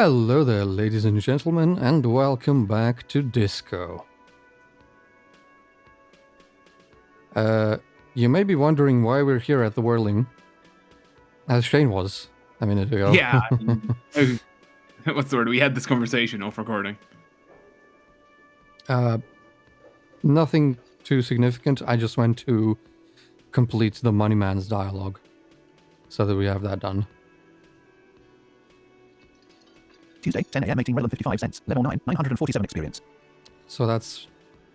Hello there, ladies and gentlemen, and welcome back to Disco. You may be wondering why we're here at the Whirling, as Shane was a minute ago. Yeah. What's the word? We had this conversation off recording. Nothing too significant. I just went to complete the Money Man's dialogue, so that we have that done. Tuesday, 10 a.m. 18 relevant 55 cents. Level 9, 947 experience. So that's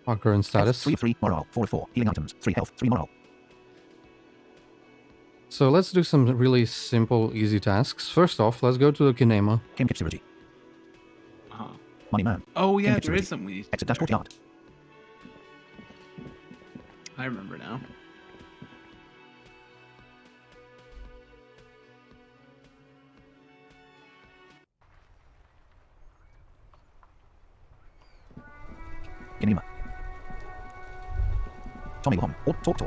our current status. 3 of 3, morale, 4 of 4. Healing items, 3 health, 3 morale. So let's do some really simple, easy tasks. First off, let's go to the Kinema. Kim Kitsuragi. Money Man. Oh, yeah, Kim there is Kitsuragi. something we used to Exit do dash courtyard. I remember now. Kinema. Tommy Wong. Talk.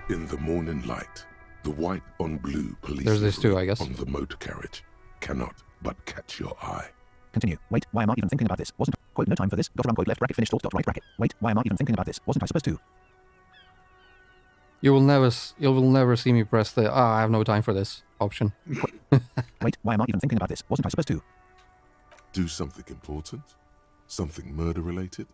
In the morning light, the white on blue police There's this too, I guess. on the motor carriage cannot but catch your eye. Continue. Wait, why am I even thinking about this? Wasn't quote no time for this. Dot run quote left bracket finish thought dot right bracket. Wait, why am I even thinking about this? Wasn't I supposed to? You will never see me press the I have no time for this option. Wait, why am I even thinking about this? Wasn't I supposed to? Do something important? Something murder related?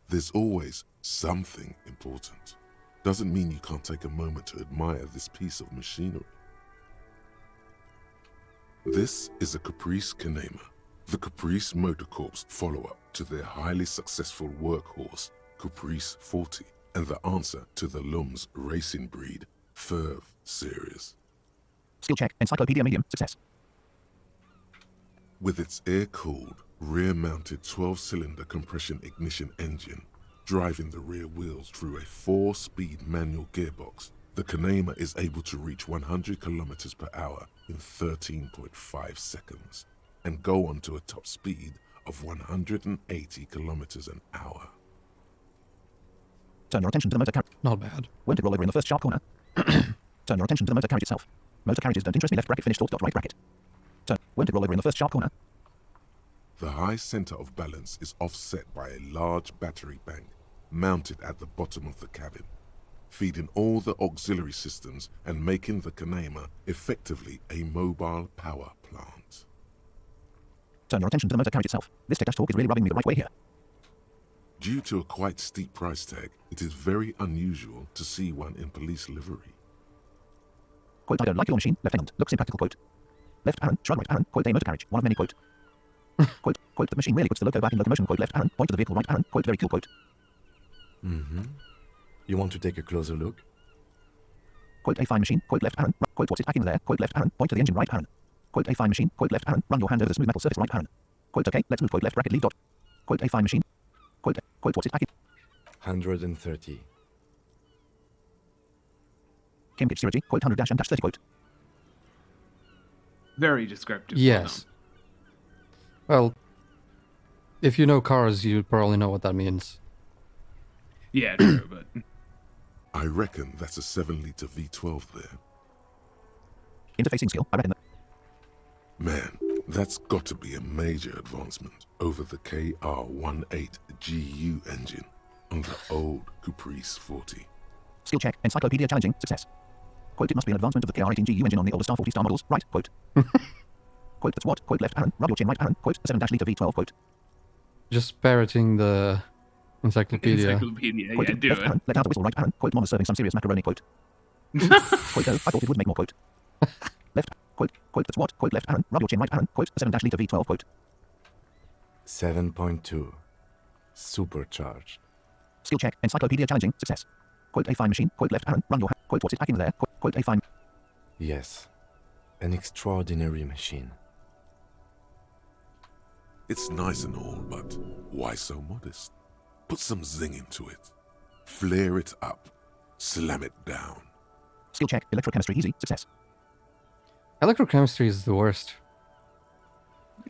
There's always something important. Doesn't mean you can't take a moment to admire this piece of machinery. This is a Caprice Kinema, the Caprice Motor Corps follow-up to their highly successful workhorse, Caprice 40, and the answer to the Lum's racing breed, Ferv series. Skill check. Encyclopedia medium. Success. With its air-cooled, rear-mounted 12-cylinder compression ignition engine, driving the rear wheels through a 4-speed manual gearbox, the Kinema is able to reach 100 kilometers per hour in 13.5 seconds and go on to a top speed of 180 kilometers an hour. Turn your attention to the motor carriage. Not bad. Won't it roll over in the first sharp corner? Turn your attention to the motor carriage itself. Motor carriages don't interest me. Left bracket finish thought dot right bracket. Won't it roll over in the first sharp corner? The high center of balance is offset by a large battery bank mounted at the bottom of the cabin, feeding all the auxiliary systems and making the Kinema effectively a mobile power plant. Turn your attention to the motor carriage itself. This tech talk is really rubbing me the right way here. Due to a quite steep price tag, it is very unusual to see one in police livery. Quote, I don't like your machine, Lieutenant. Looks impractical, quote. Left Aaron, shrug right Aaron, quote, a motor carriage, one of many, quote. Quote, the machine really puts the loco back in locomotion, quote, left Aaron, point to the vehicle right Aaron, quote, very cool, quote. You want to take a closer look? Quote, a fine machine, quote, left Aaron, quote, what's it back in there, quote, left Aaron, point to the engine right Aaron. Quote, a fine machine, quote, left Aaron, run your hand over the smooth metal surface right Aaron. Quote, okay, let's move, quote, left bracket lead dot. Quote, a fine machine, quote, what's it back in. 130. Kim Kitsuragi, quote, 100-M-30, quote. Very descriptive. Yes. Well, if you know cars, you probably know what that means. Yeah, true, but I reckon that's a 7-liter V12 there. Interfacing skill, I reckon that. Man, that's got to be a major advancement over the KR18GU engine on the old Caprice 40. Skill check, encyclopedia challenging, success. Quote, it must be an advancement of the KR18GU engine on the older Star 40 star models, right, quote. Quote, that's what, quote, left Aaron, rub your chin right Aaron, quote, 7-liter V12, quote. Just parroting the encyclopedia. encyclopedia, Quote, yeah, do left it. Aaron, let out a whistle right Aaron, quote, mom is serving some serious macaroni, quote. Quote, oh, I thought it would make more, quote. Left, quote, that's what, quote, left Aaron, rub your chin right Aaron, quote, 7-liter V12, quote. 7.2. Supercharged. Skill check, encyclopedia challenging, success. Quote, a fine machine, quote, left Aaron, run your hand, quote, what's it back in there, quote, a fine. Yes. An extraordinary machine. It's nice and all, but why so modest? Put some zing into it. Flare it up. Slam it down. Skill check, electrochemistry easy, success. Electrochemistry is the worst.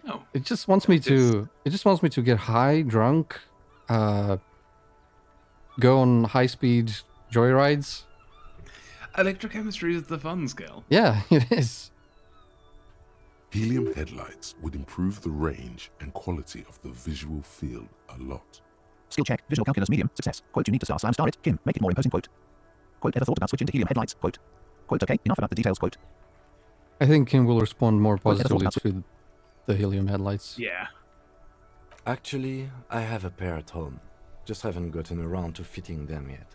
No. It just wants me to. It just wants me to get high, drunk, go on high-speed joyrides. Electrochemistry is the fun skill. Yeah, it is. Helium headlights would improve the range and quality of the visual field a lot. Skill check. Visual calculus medium. Success. Quote, you need to star it. Kim, make it more imposing. Quote. Quote, ever thought about switching to helium headlights? Quote. Quote, okay, enough about the details. Quote. I think Kim will respond more Well, that's all positively about to the helium headlights. Yeah. Actually, I have a pair at home. Just haven't gotten around to fitting them yet.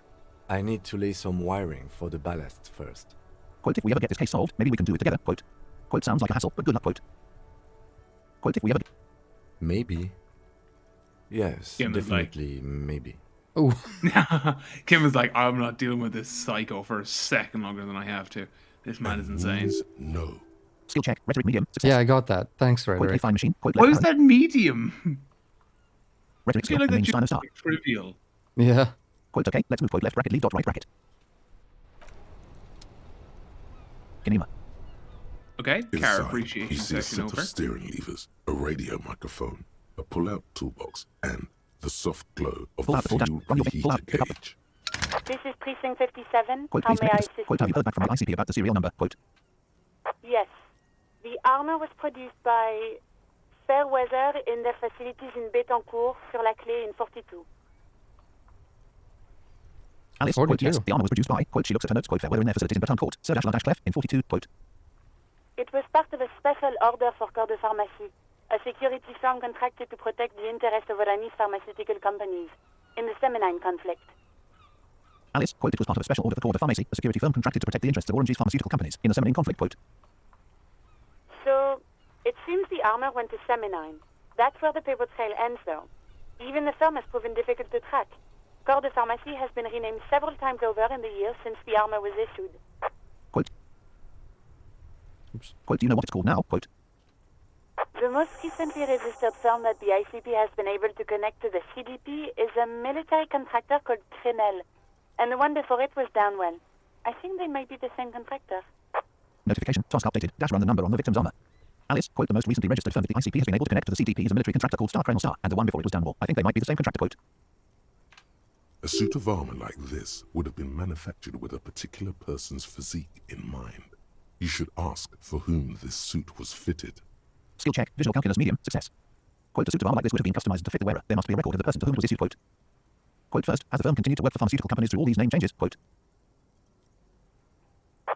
I need to lay some wiring for the ballast first. Quote, if we ever get this case solved, maybe we can do it together. Quote. Quote, sounds like a hassle, but good luck. Quote. Quote, if we ever... Maybe. Yes, Kim is like- definitely maybe. Oh, Kim was like, I'm not dealing with this psycho for a second longer than I have to. This man is And insane. means no. Skill check. Rhetoric medium. Success. yeah, I got that. Thanks, Quote, a Frederick. fine machine. Quote, Why left was parent. that medium? Rhetoric I skill. feel like Main that style of star. should be trivial. Yeah. Quote, okay, let's move. Quote, left bracket, leave dot right bracket. Kinema. Okay, car Inside, appreciation you see a section set over. of steering levers, a radio microphone, a pull-out toolbox, and the soft glow of Pull the out the full dash. fuel Run your way. Pull out. preheater Pick up. gauge. This is Precinct 57. Quote, How please may connect I this. assist Quote, you? have you heard back from the ICP about the serial number? Quote. Yes. The armor was produced by Fairweather in their facilities in Betancourt sur la Clé in 42. Alice, quote, 42. yes, the armor was produced by, quote, she looks at her notes, quote, Fairweather in their facilities in Betancourt, Sir Clef in 42, quote. It was part of a special order for Corps de Pharmacie, a security firm contracted to protect the interests of Oranese pharmaceutical companies in the Seminine conflict. Alice, quote, it was part of a special order for Corps de Pharmacie, a security firm contracted to protect the interests of Orange's pharmaceutical companies in the Seminine conflict, quote. So, it seems the armor went to Seminine. That's where the paper trail ends, though. Even the firm has proven difficult to track. Corps de Pharmacie has been renamed several times over in the years since the armor was issued. Quote. Oops. Quote, do you know what it's called now? Quote. The most recently registered firm that the ICP has been able to connect to the CDP is a military contractor called Trinell, and the one before it was Downwell. I think they might be the same contractor. Notification, task updated, dash run the number on the victim's armor. Alice, quote, the most recently registered firm that the ICP has been able to connect to the CDP is a military contractor called Star Kreml Star, and the one before it was Downwell. I think they might be the same contractor, quote. A suit of armor like this would have been manufactured with a particular person's physique in mind. You should ask for whom this suit was fitted. Skill check, visual calculus medium, success. Quote, a suit of armor like this would have been customized to fit the wearer. There must be a record of the person to whom it was issued, quote. Quote, first, has the firm continued to work for pharmaceutical companies through all these name changes, quote.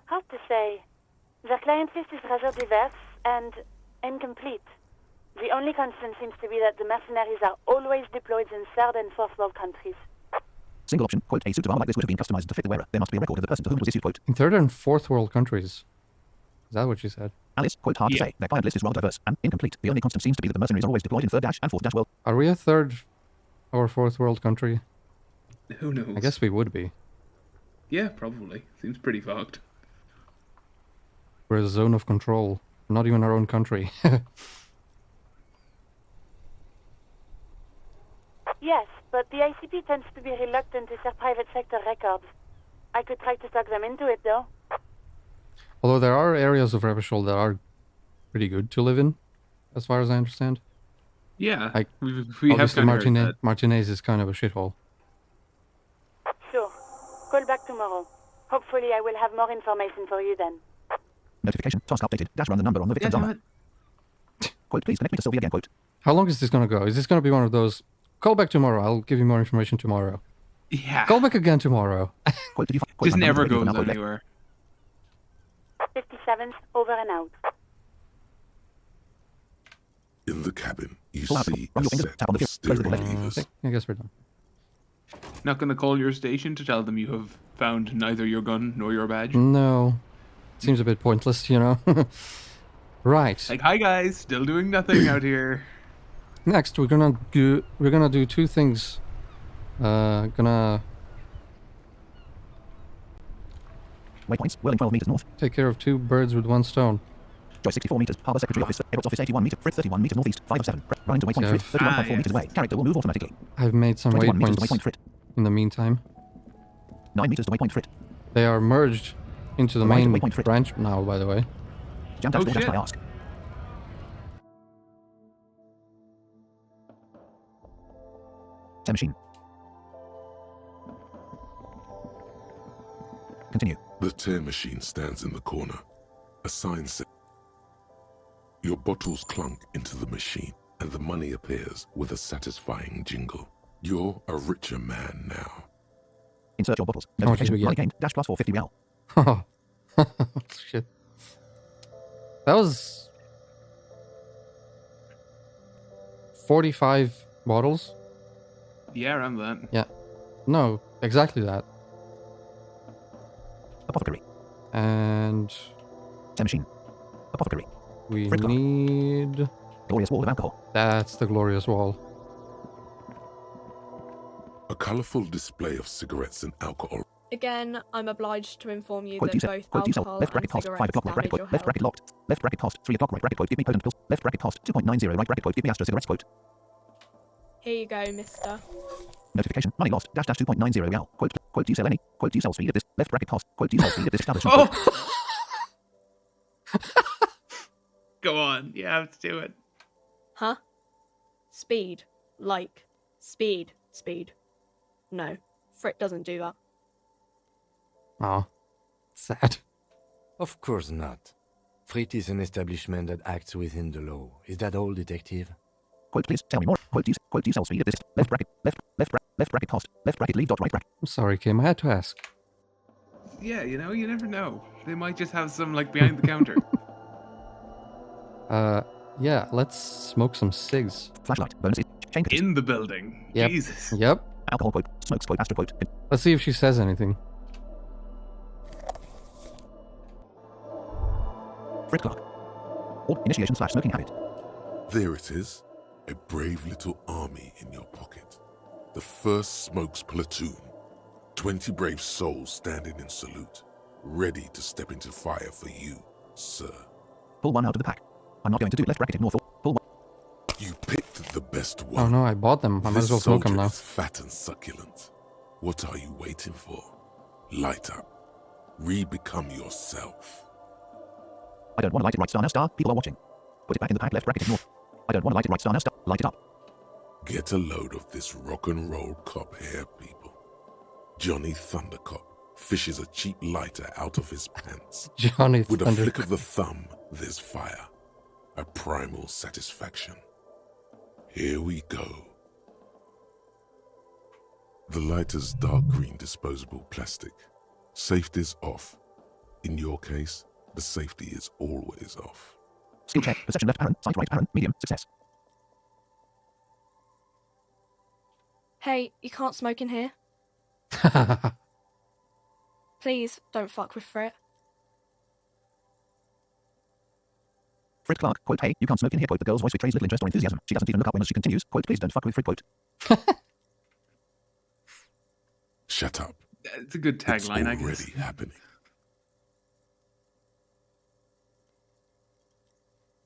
Hard to say. Their client list is rather diverse and incomplete. The only constant seems to be that the mercenaries are always deployed in third and fourth world countries. Single option, quote, a suit of armor like this would have been customized to fit the wearer. There must be a record of the person to whom it was issued, quote. In third and fourth world countries. Is that what you said? Alice, quote, hard to say. Their client list is rather diverse and incomplete. The only constant seems to be that the mercenaries are always deployed in third dash and fourth dash world. Are we a third or fourth world country? Who knows? I guess we would be. Yeah, probably. Seems pretty fucked. We're a zone of control. Not even our own country. Yes, but the ICP tends to be reluctant to share private sector records. I could try to talk them into it, though. Although there are areas of Revachol that are pretty good to live in, as far as I understand. Yeah, Like, we have Obviously, kind of heard that. Martinez is kind of a shithole. Sure. Call back tomorrow. Hopefully I will have more information for you then. Notification, task updated, dash run the number on the Yeah, victim's damn armor. it. Quote, please connect me to Sylvia again, quote. How long is this going to go? Is this going to be one of those, call back tomorrow, I'll give you more information tomorrow. Yeah. Call back again tomorrow. Quote, did you quote, Just my never number is goes now, quote, left. anywhere. 57th, over and out. In the cabin, you Pull out, see run a your fingers, set tap on the of fuse, close the steering door. levers. I guess we're done. Not gonna call your station to tell them you have found neither your gun nor your badge. No. Seems a bit pointless, you know? Right. Like, hi guys, still doing nothing out here. Next, we're gonna do two things. Gonna Waypoints, whirling 12 meters north. take care of two birds with one stone. Joy 64 meters, Harbour Secretary Office, Airports Office 81 meters, Fritz 31 meters northeast, 5 of 7. Running to waypoint So- Frit, 31.4 yes. meters away. Character will move automatically. I've made some 21 meters to waypoints waypoint Frit, in the meantime. 9 meters to waypoint Frit. They are merged into the Right, main waypoint Frit. branch now, by the way. Jam dash Oh, door dash shit. I ask. Time machine. Continue. The tear machine stands in the corner. A sign says, Your bottles clunk into the machine, and the money appears with a satisfying jingle. You're a richer man now. Insert your bottles. How much did we Notification. get? Money gained. Dash plus 450 real. Shit. That was 45 bottles? Yeah, around that. Yeah. No, exactly that. Apothecary. And Same machine. Apothecary. we Frit clock. need... Glorious wall of alcohol. That's the glorious wall. A colourful display of cigarettes and alcohol. Again, I'm obliged to inform you Quote that D-cell. both Quote D-cell. alcohol Left and bracket cost. 5 cigarettes o'clock. Right bracket damage quote. your Left bracket health. locked. Left bracket cost. 3 o'clock. Right bracket quote. Give me potent pills. Left bracket cost. 2.90. Right bracket quote. Give me Astro cigarettes quote. Here you go, mister. Notification. Money lost. Dash 2.90 real. Quote D-cell any. Quote D-cell speed of this. Left bracket cost. Quote D-cell speed of this establishment. Oh! Go on. You have to do it. Huh? Speed. Like. Speed. Speed. No. Frit doesn't do that. Oh, sad. Of course not. Frit is an establishment that acts within the law. Is that all, detective? Quote please. Tell me more. Quote D-cell speed of this. Left bracket cost. Left bracket leave dot right bracket. I'm sorry, Kim. I had to ask. Yeah, you know, you never know. They might just have some, like, behind the counter. Yeah, let's smoke some cigs. Flashlight. Bonuses. Chain cutters. In the building. Yep. Jesus. Yep. Alcohol quote. Smokes quote. Astro quote. Let's see if she says anything. Frit clock. Or initiation / smoking habit. There it is, a brave little army in your pocket. The 1st Smokes Platoon. 20 brave souls standing in salute, ready to step into fire for you, sir. Pull one out of the pack. I'm not going to do left bracket ignore full. Pull one. You picked the best Oh one. no, I bought them. I might as well smoke them now. Is fat and succulent. What are you waiting for? Light up. Re-become yourself. I don't want to light it right star now star. People are watching. Put it back in the pack left bracket ignore. I don't want to light it right star now star. Light it up. Get a load of this rock and roll cop here, people. Johnny Thundercop fishes a cheap lighter out of his pants. Johnny With a Thunder. flick of the thumb, there's fire. A primal satisfaction. Here we go. The lighter's dark green disposable plastic. Safety's off. In your case, the safety is always off. Skill check. Perception left parent. Sight right parent. Medium. Success. Hey, you can't smoke in here. Please, don't fuck with Frit. Frit Clark. Quote hey, you can't smoke in here. Quote the girl's voice betrays little interest or enthusiasm. She doesn't even look up when she continues. Quote please don't fuck with Frit. Quote. Shut up. It's a good It's tagline, I already guess. happening.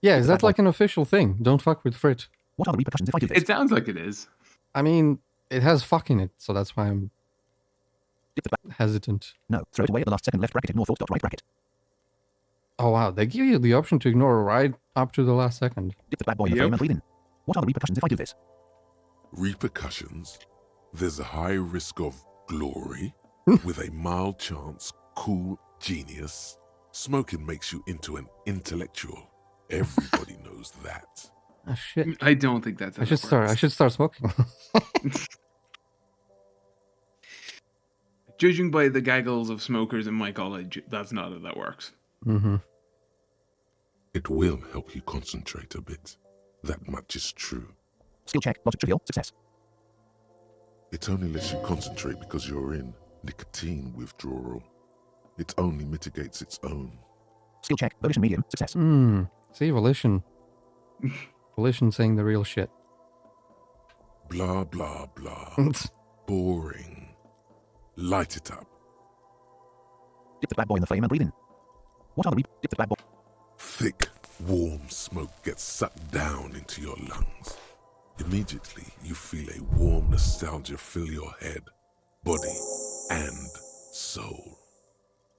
Yeah, is that like an official thing? Don't fuck with Frit. What are the repercussions if I do this? It sounds like it is. I mean, it has fuck in it, so that's why I'm Dip the back. hesitant. No. Throw it away at the last second. Left bracket ignore full dot right bracket. Oh wow, they give you the option to ignore right up to the last second. Dip the bad boy in the Yep. flame and breathe in. What are the repercussions if I do this? Repercussions. There's a high risk of glory with a mild chance, cool genius. Smoking makes you into an intellectual. Everybody knows that. Oh shit. I don't think that's how I should that start. I works. should start smoking. Judging by the gaggles of smokers in my college, that's not how that works. Mm-hmm. It will help you concentrate a bit. That much is true. Skill check. Logic trivial. Success. It only lets you concentrate because you're in nicotine withdrawal. It only mitigates its own. Skill check. Volition medium. Success. Hmm. See, Volition. Volition saying the real shit. Blah, blah, blah. Boring. Light it up. Dip the bad boy in the flame and breathe in. What are the dip the bad boy? Thick, warm smoke gets sucked down into your lungs. Immediately, you feel a warm nostalgia fill your head, body, and soul.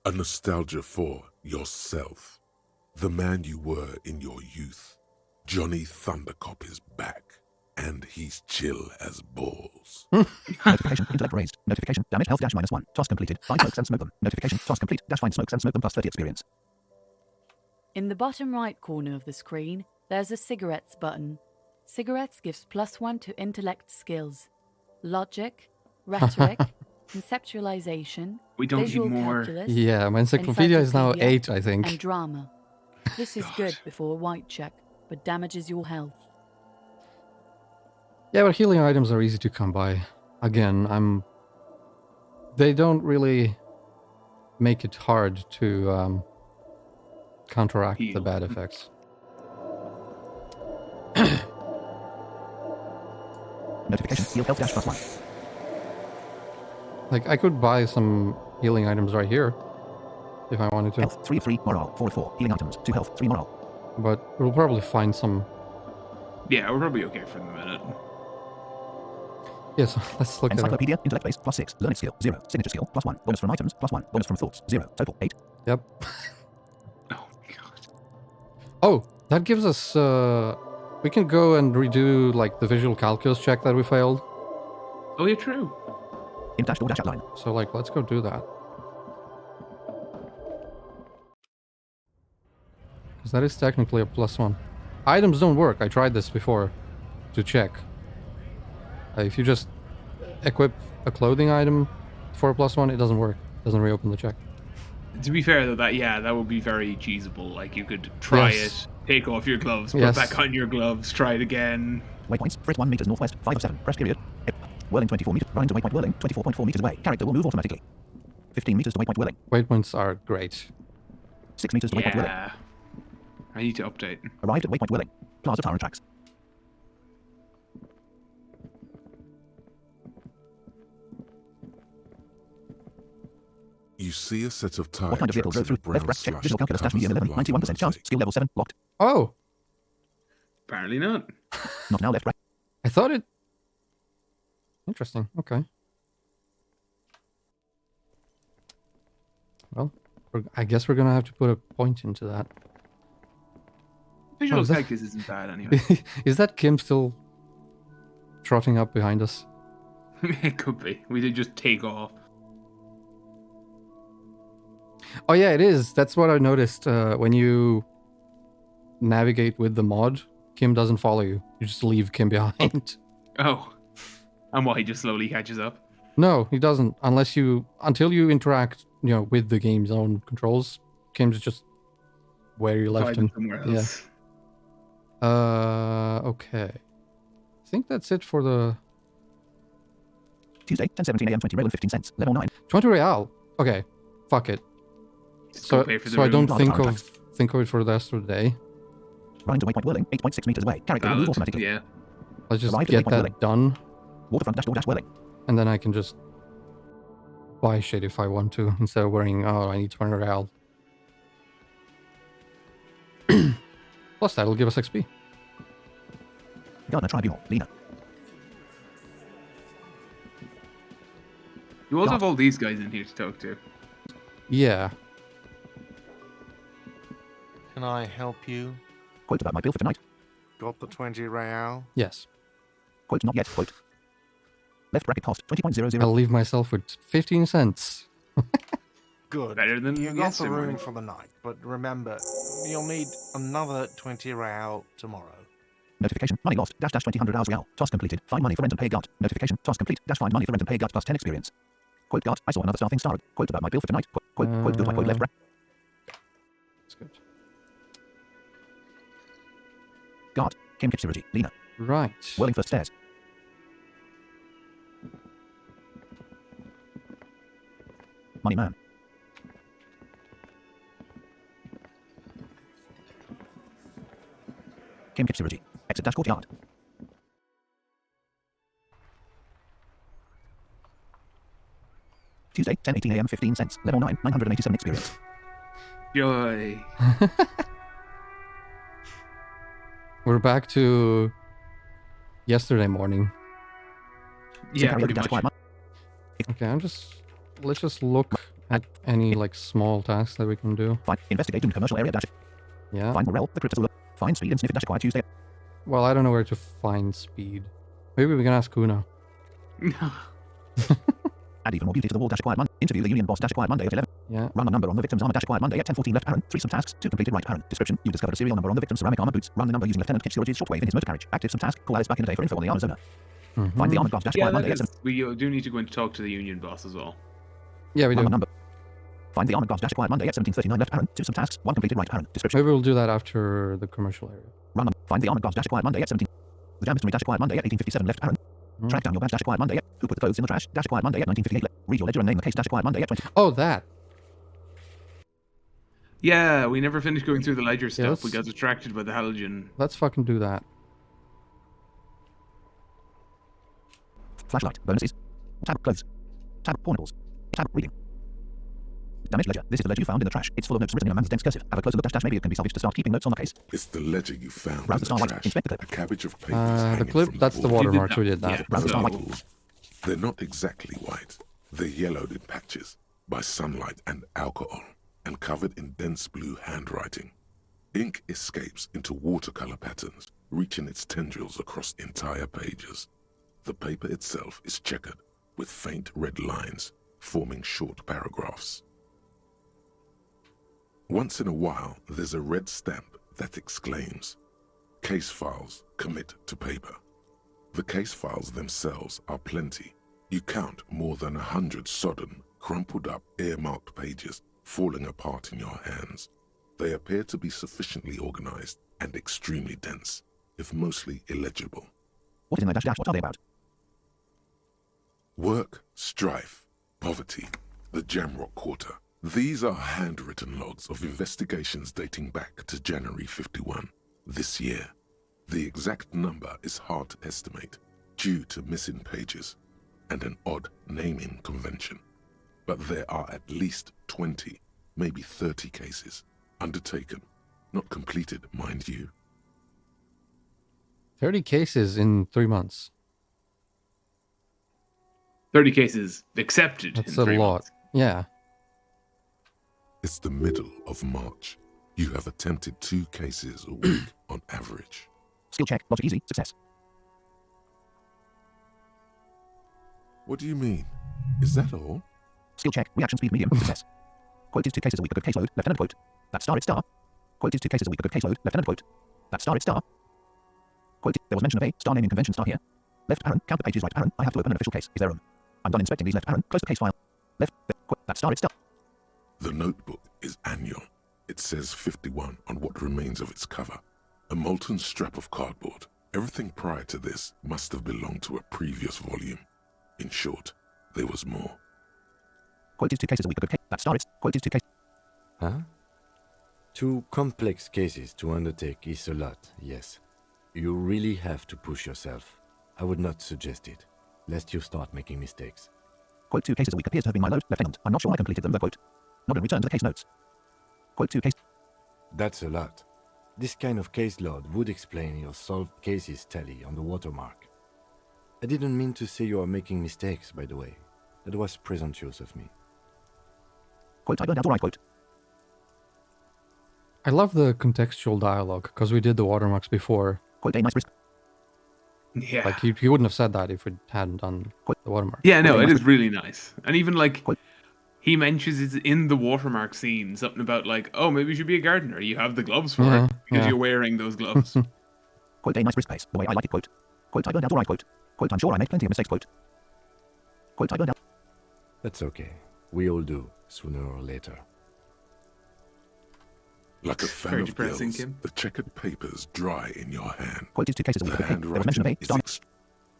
A nostalgia for yourself. The man you were in your youth. Johnny Thundercop is back, and he's chill as balls. Notification. Intellect raised. Notification. Damage health dash -1. Task completed. Find smokes and smoke them. Notification. Task complete. Dash find smokes and smoke them plus 30 experience. In the bottom right corner of the screen, There's a cigarettes button. Cigarettes gives +1 to intellect skills. Logic, rhetoric, conceptualization, We don't need visual more. calculus, Yeah, my encyclopedia is now encyclopedia, 8, I think. and drama. This is good before a white check, but damages your health. Yeah, but healing items are easy to come by. Again, they don't really make it hard to counteract the Heal. bad effects. Notification. Heal health dash +1. Like, I could buy some healing items right here if I wanted to. Health 3 of 3. Morale 4 of 4. Healing items 2 health 3 morale. But we'll probably find some. Yeah, we're probably okay for the minute. Yes, let's look at it. Encyclopedia. Intellect base +6. Learning skill 0. Signature skill +1. Bonus from items +1. Bonus from thoughts 0. Total 8. Yep. Oh, God. Oh, that gives us. We can go and redo like the visual calculus check that we failed. Oh, yeah, true. Int dash door dash outline. So like, let's go do that. Because that is technically a +1. Items don't work. I tried this before to check. If you just equip a clothing item for a +1, it doesn't work. It doesn't reopen the check. To be fair, though, that would be very cheesable. Like, you could try Yes. it, take off your gloves, put Yes. back on your gloves, try it again. Waypoints. Frit 1 meters northwest. 5 of 7. Press period. Whirling 24 meters. Running to waypoint whirling. 24.4 meters away. Character will move automatically. 15 meters to waypoint whirling. Waypoints are great. 6 meters to waypoint whirling. Yeah. I need to update. Arrived at waypoint whirling. Plaza Tower tracks. You see a set of tire What kind of vehicle tracks drove in through? a Left brown bracket check. slush Visual that calculus dash covers medium the 11. line 91% chance. of Skill level 7. Locked. Oh, Apparently not. Not now left bracket. I thought it. Interesting. Okay. Well, I guess we're gonna have to put a point into that. Visual is that- calculus isn't bad anyway. Is that Kim still trotting up behind us? It could be. We did just take off. Oh yeah, it is. That's what I noticed. When you navigate with the mod, Kim doesn't follow you. You just leave Kim behind. Oh. And why he just slowly catches up? No, he doesn't. Until you interact, with the game's own controls. Kim's just where you left Hiding him. somewhere Yeah. else. Okay. I think that's it for the Tuesday, 10:17 a.m. 20 real and 15 cents. Level 9. 20 real. Okay, fuck it. Just So, go pay for the so I room. don't think of it for the rest of the day. Running to waypoint whirling. 8.6 meters away. Character will move Valid. automatically. Yeah. Let's just Arrived at get waypoint that whirling. done, Waterfront dash door dash whirling. and then I can just buy shit if I want to, instead of worrying, oh, I need 20 real. Plus, that'll give us XP. Gardner Tribunal. Lena. You also God. have all these guys in here to talk to. Yeah. Can I help you? Quote about my bill for tonight. Got the 20 real? Yes. Quote not yet. Quote. Left bracket cost 20.00. I'll leave myself with 15 cents. Good. Better than You got the yesterday room morning. for the night, but remember, you'll need another 20 real tomorrow. Notification. Money lost. Dash dash 20 real. Task completed. Find money for rent and pay guard. Notification. Task complete. Dash find money for rent and pay guard plus 10 experience. Quote guard. I saw another staffing star. Quote about my bill for tonight. Quote good. Quote left bracket. That's good. Guard. Kim Kipsirigi. Lena. Right. Whirling first stairs. Money man. Kim Kipsirigi. Exit dash courtyard. Tuesday, 10:18 a.m. 15 cents. Level 9, 987 experience. Joy. We're back to yesterday morning. Yeah, Karaoke pretty dash much. quiet. Okay, let's just look at any like small tasks that we can do. Find investigate in commercial area dash. Yeah. Find Morel, the cryptozoolog. Find speed and sniff it dash quiet Tuesday. Well, I don't know where to find speed. Maybe we can ask Kuna. No. Add even more beauty to the wall dash quiet Monday. Interview the union boss dash quiet Monday at 11. Yeah. Run the number on the victim's armor dash acquired Monday at 10:14 left parent. 3 subtasks. 2 completed right parent. Description. You discovered a serial number on the victim's ceramic armor boots. Run the number using Lieutenant Kitsurgi's shortwave in his motor carriage. Active subtask. Call Alice back in a day for info on the armor zoner. Find the armored guards dash Yeah, acquired Monday that at is. We do need to go and talk to the union boss as well. Yeah, we Run do. the number. Find the armored guards dash acquired Monday at 17:39 left parent. 2 subtasks. 1 completed right parent. Description. Maybe we'll do that after the commercial area. Find the armored guards dash acquired Monday at 17. The jam mystery dash acquired Monday at 18:57 left parent. Track down your badge dash acquired Monday at. Who put the clothes in the trash dash acquired Monday at 19:58. Read your ledger and name the case dash acquired Monday at 20. Oh, that. Yeah, we never finished going through the ledger stuff. We let's- got distracted by the halogen. Let's fucking do that. Flashlight. Bonuses. Tab clothes. Tab pornables. Tab reading. Damaged ledger. This is the ledger you found in the trash. It's full of notes written in a man's dense cursive. Have a closer look dash maybe it can be salvaged to start keeping notes on the case. It's the ledger you found Browse in the the Starlight. trash. Inspect the A clip. cabbage of papers The hanging clip, from that's the wall. watermarks. We did that. Yeah, Browse the so- Starlight. They're not exactly white. They're yellowed in patches by sunlight and alcohol and covered in dense blue handwriting. Ink escapes into watercolor patterns, reaching its tendrils across entire pages. The paper itself is checkered with faint red lines forming short paragraphs. Once in a while, there's a red stamp that exclaims, "Case files commit to paper." The case files themselves are plenty. You count more than 100 sodden, crumpled up, earmarked pages falling apart in your hands. They appear to be sufficiently organized and extremely dense, if mostly illegible. What is in the dash dash? What are they about? Work, strife, poverty, the Jamrock Quarter. These are handwritten logs of investigations dating back to January 51, this year. The exact number is hard to estimate due to missing pages and an odd naming convention. But there are at least 20, maybe 30 cases undertaken, not completed, mind you. 30 cases in 3 months. 30 cases accepted. That's in a 3 lot. months. Yeah. It's the middle of March. You have attempted 2 cases a week on average. Skill check. Logic easy. Success. What do you mean? Is that all? Skill check. Reaction speed medium. Success. Quote is 2 cases a week. A good caseload. Lieutenant quote. That star it star. Quote is 2 cases a week. A good caseload. Lieutenant quote. That star it star. Quote. There was mention of a star naming convention star here. Left parent. Count the pages. Right parent. I have to open an official case. Is there room? I'm done inspecting these. Left parent. Close the case file. Left. Quote. That star it star. The notebook is annual. It says 51 on what remains of its cover. A molten strap of cardboard. Everything prior to this must have belonged to a previous volume. In short, there was more. Quote is 2 cases a week. A good case. That star it. Quote is 2 cases. Huh? 2 complex cases to undertake is a lot, yes. You really have to push yourself. I would not suggest it, lest you start making mistakes. Quote 2 cases a week appears to have been my load. Lieutenant. I'm not sure I completed them. The quote. Not in return to the case notes. Quote 2 case. That's a lot. This kind of caseload would explain your solved cases tally on the watermark. I didn't mean to say you are making mistakes, by the way. That was presumptuous of me. Quote I burned out all right. Quote. I love the contextual dialogue because we did the watermarks before. Quote a nice risk. Yeah. Like, he wouldn't have said that if we hadn't done the watermark. Yeah, no, Quote, it is really nice. And even like Quote. he mentions it in the watermark scene, something about like, oh, maybe you should be a gardener. You have the gloves for Yeah, it because yeah. you're wearing those gloves. Quote a nice risk pace. The way I like it. Quote. Quote I burned out all right. Quote. Quote I'm sure I made plenty of mistakes. Quote. Quote I burned out. That's okay. We all do, sooner or later. Like a fan Very of depressing, gills, Kim. the checkered papers dry in your hand. Quote is 2 cases a The week. Okay. There was mention handwriting of a is star.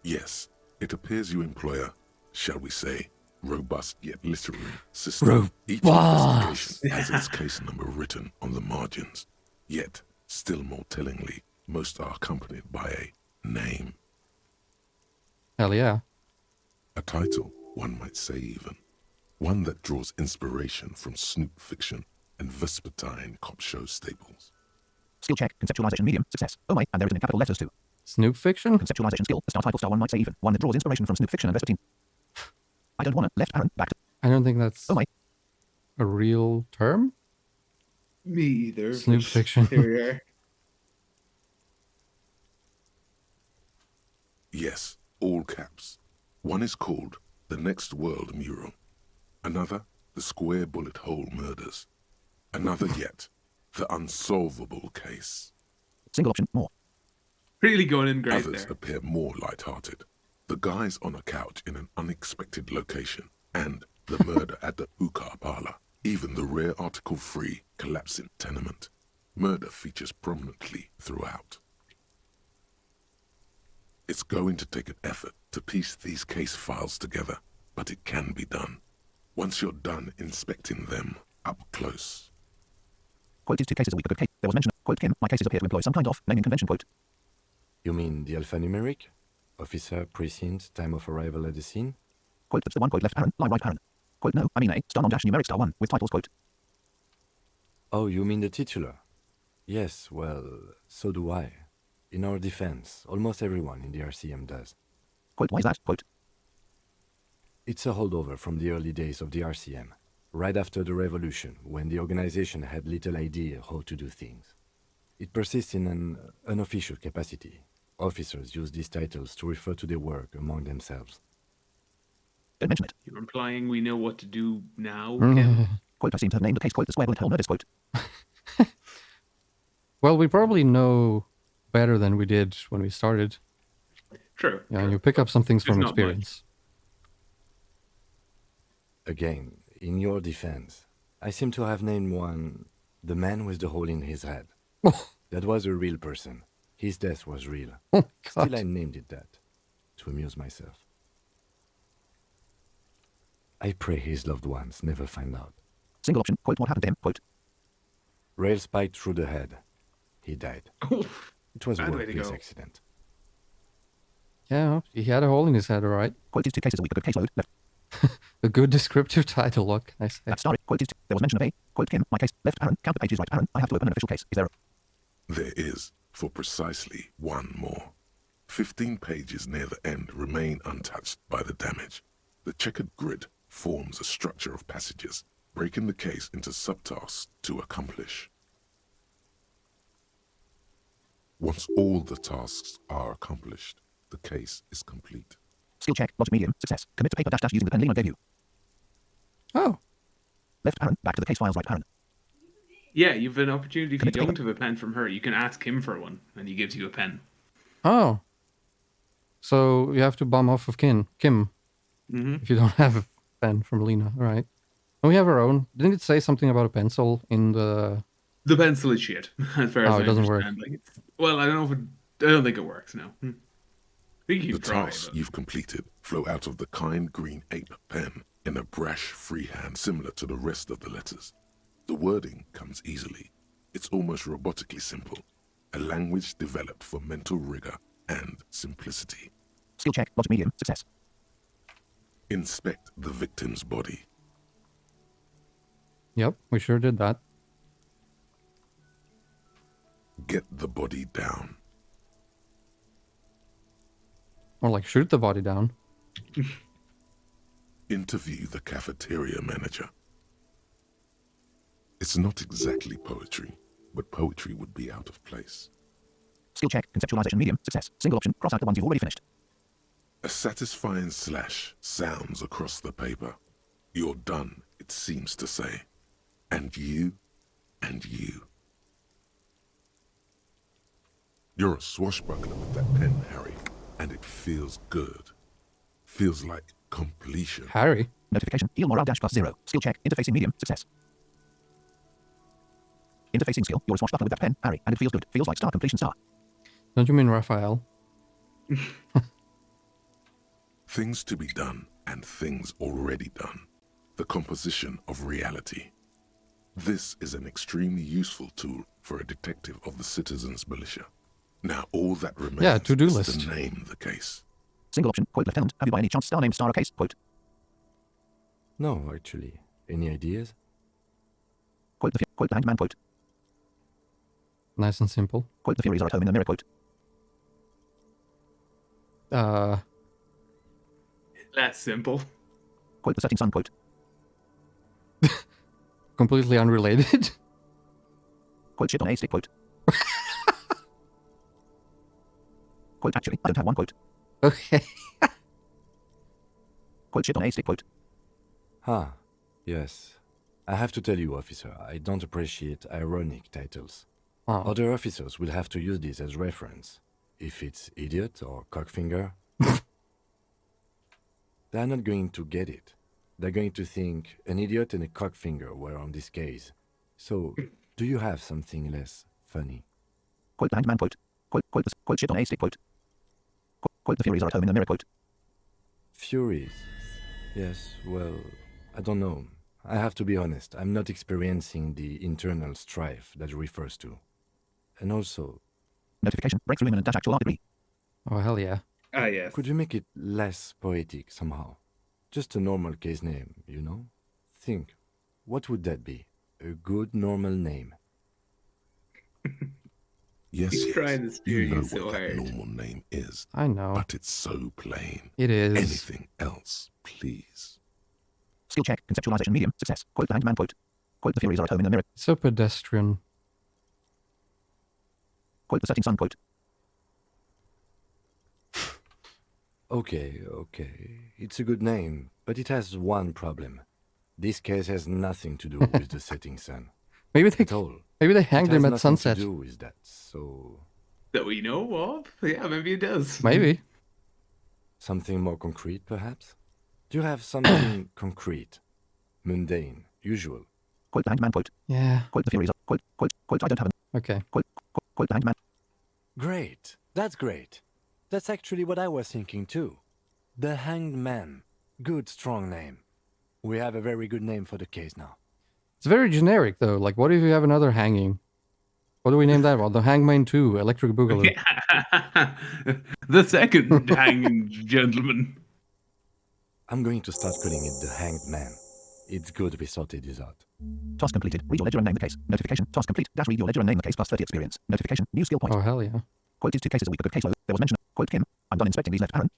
yes, it appears you employ a, shall we say, robust yet literary system. Each investigation has its case number written on the margins. Yet, still more tellingly, most are accompanied by a name. Hell yeah. A title, one might say even. One that draws inspiration from Snoop fiction and Vespertine cop show staples. Skill check. Conceptualization medium. Success. Oh my. And there is in capital letters too. Snoop fiction? Conceptualization skill. The star title star one might say even. One that draws inspiration from Snoop fiction and Vespertine. I don't wanna. Left parent. Back to. I don't think that's Oh my. a real term. Me either. Snoop fiction. Here we are. Yes, all caps. One is called The Next World Mural. Another, the square bullet hole murders. Another yet, the unsolvable case. Single option, more. Really going in great Others there. appear more light-hearted. The guys on a couch in an unexpected location, and the murder at the hookah parlor. Even the rare article-free collapsing tenement. Murder features prominently throughout. It's going to take an effort to piece these case files together, but it can be done. Once you're done inspecting them up close. Quote, these 2 cases a week ago. Case. There was mention of, quote, Kim, my cases appear to employ some kind of naming convention, quote. You mean the alphanumeric? Officer, precinct, time of arrival at the scene? Quote, that's the one, quote, left parent, lie right parent. Quote, no, I mean A, star non-dash numeric star 1, with titles, quote. Oh, you mean the titular? Yes, well, so do I. In our defense, almost everyone in the RCM does. Quote, why is that, quote. It's a holdover from the early days of the RCM, right after the revolution, when the organization had little idea how to do things. It persists in an unofficial capacity. Officers use these titles to refer to their work among themselves. Don't mention it. You're implying we know what to do now, Mm. Kim? Quote, I seem to have named the case, quote, the square bullet hole murders, quote. Well, we probably know better than we did when we started. True. Yeah, true. you pick up some things There's from not much. experience. Again, in your defense, I seem to have named one the man with the hole in his head. That was a real person. His death was real. Oh, Still, God. I named it that, to amuse myself. I pray his loved ones never find out. Single option, quote, what happened to him, quote. Rail spiked through the head. He died. It was a Bad way to workplace go. accident. Yeah, he had a hole in his head, alright. Quote, these 2 cases a week ago. Caseload, left. A good descriptive title, what can I say? That's starry. Quote, there was mention of A, quote, Kim, my case, left parent, counter pages, right parent. I have to open an official case. Is there a... There is, for precisely one more. 15 pages near the end remain untouched by the damage. The checkered grid forms a structure of passages, breaking the case into subtasks to accomplish. Once all the tasks are accomplished, the case is complete. Skill check, logic medium, success. Commit to paper dash dash using the pen Lino gave you. Oh, Left parent, back to the case files, right parent. Yeah, you've an opportunity if you Commit to don't have a pen from her. You can ask him for one, and he gives you a pen. oh. So you have to bomb off of Kim Mm-hmm. if you don't have a pen from Lena, alright. And we have our own. Didn't it say something about a pencil in the... The pencil is shit, as far as Oh, I it doesn't work. understand. Like, well, I don't know if it... I don't think it works, no. I think you The try, tasks but... you've completed flow out of the kind green ape pen in a brash freehand similar to the rest of the letters. The wording comes easily. It's almost robotically simple. A language developed for mental rigor and simplicity. Skill check, logic medium, success. Inspect the victim's body. Yep, we sure did that. Get the body down. Or like shoot the body down. Interview the cafeteria manager. It's not exactly poetry, but poetry would be out of place. Skill check, conceptualization medium, success. Single option, cross out the ones you've already finished. A satisfying slash sounds across the paper. You're done, it seems to say. And you, and you. You're a swashbuckler with that pen, Harry, and it feels good. Feels like completion. Harry? Notification, heal morale dash +0. Skill check, interfacing medium, success. Interfacing skill, you're a swashbuckler with that pen, Harry, and it feels good. Feels like star completion star. Don't you mean Raphael? Things to be done and things already done. The composition of reality. This is an extremely useful tool for a detective of the Citizens Militia. Now all that remains Yeah, to-do is list. to name the case. Single option, quote, lieutenant, have you by any chance star named star a case, quote. No, actually. Any ideas? Quote, quote, the hanged man, quote. Nice and simple. Quote, the Furies are at home in the mirror, quote. That's simple. Quote, the setting sun, quote. Completely unrelated. Quote, shit on a stick, quote. Quote, actually, I don't have one, quote. Okay. Quote, shit on a stick, quote. Ah, Yes. I have to tell you, officer, I don't appreciate ironic titles. Oh. Other officers will have to use this as reference. If it's idiot or cockfinger, they're not going to get it. They're going to think an idiot and a cockfinger were on this case. So, do you have something less funny? Quote the hanged man, quote. Quote shit on a stick, quote. Quote the Furies are at home in a mirror, quote. Furies? Yes, well, I don't know. I have to be honest, I'm not experiencing the internal strife that refers to. And also, Notification, breakthrough imminent dash actual R3. Oh, hell yeah. Ah, yes. could you make it less poetic somehow? Just a normal case name, you know? Think, what would that be? A good normal name. Yes, He's yes, trying to steer you know you so what that hard. normal name is, I know. but it's so plain. It is. Anything else, please? Skill check, conceptualization medium, success. Quote the hanged man, quote. Quote the Furies are at home in a mirror. So pedestrian. Quote the setting sun, quote. Okay. It's a good name, but it has one problem. This case has nothing to do with the setting sun. Maybe they At all. hanged It has him at nothing sunset. to do with that, so... That we know of? Yeah, maybe it does. Maybe. Something more concrete, perhaps? Do you have something concrete? Mundane, usual? Quote the hanged man, quote. Yeah. Quote the Furies are, quote I don't have an, Okay. quote the hanged man. Great. That's great. That's actually what I was thinking too. The Hanged Man. Good, strong name. We have a very good name for the case now. It's very generic, though. Like, what if you have another hanging? What do we name that one? The Hangman 2, Electric Boogaloo. The second hanging gentleman. I'm going to start calling it the Hanged Man. It's good we sorted this out. Task completed. Read your ledger and name the case. Notification. Task complete. Dash read your ledger and name the case plus 30 experience. Notification. New skill point. Oh, hell yeah. Quote is 2 cases a week of caseload. There was mention of, quote Kim. I'm done inspecting these left Aaron.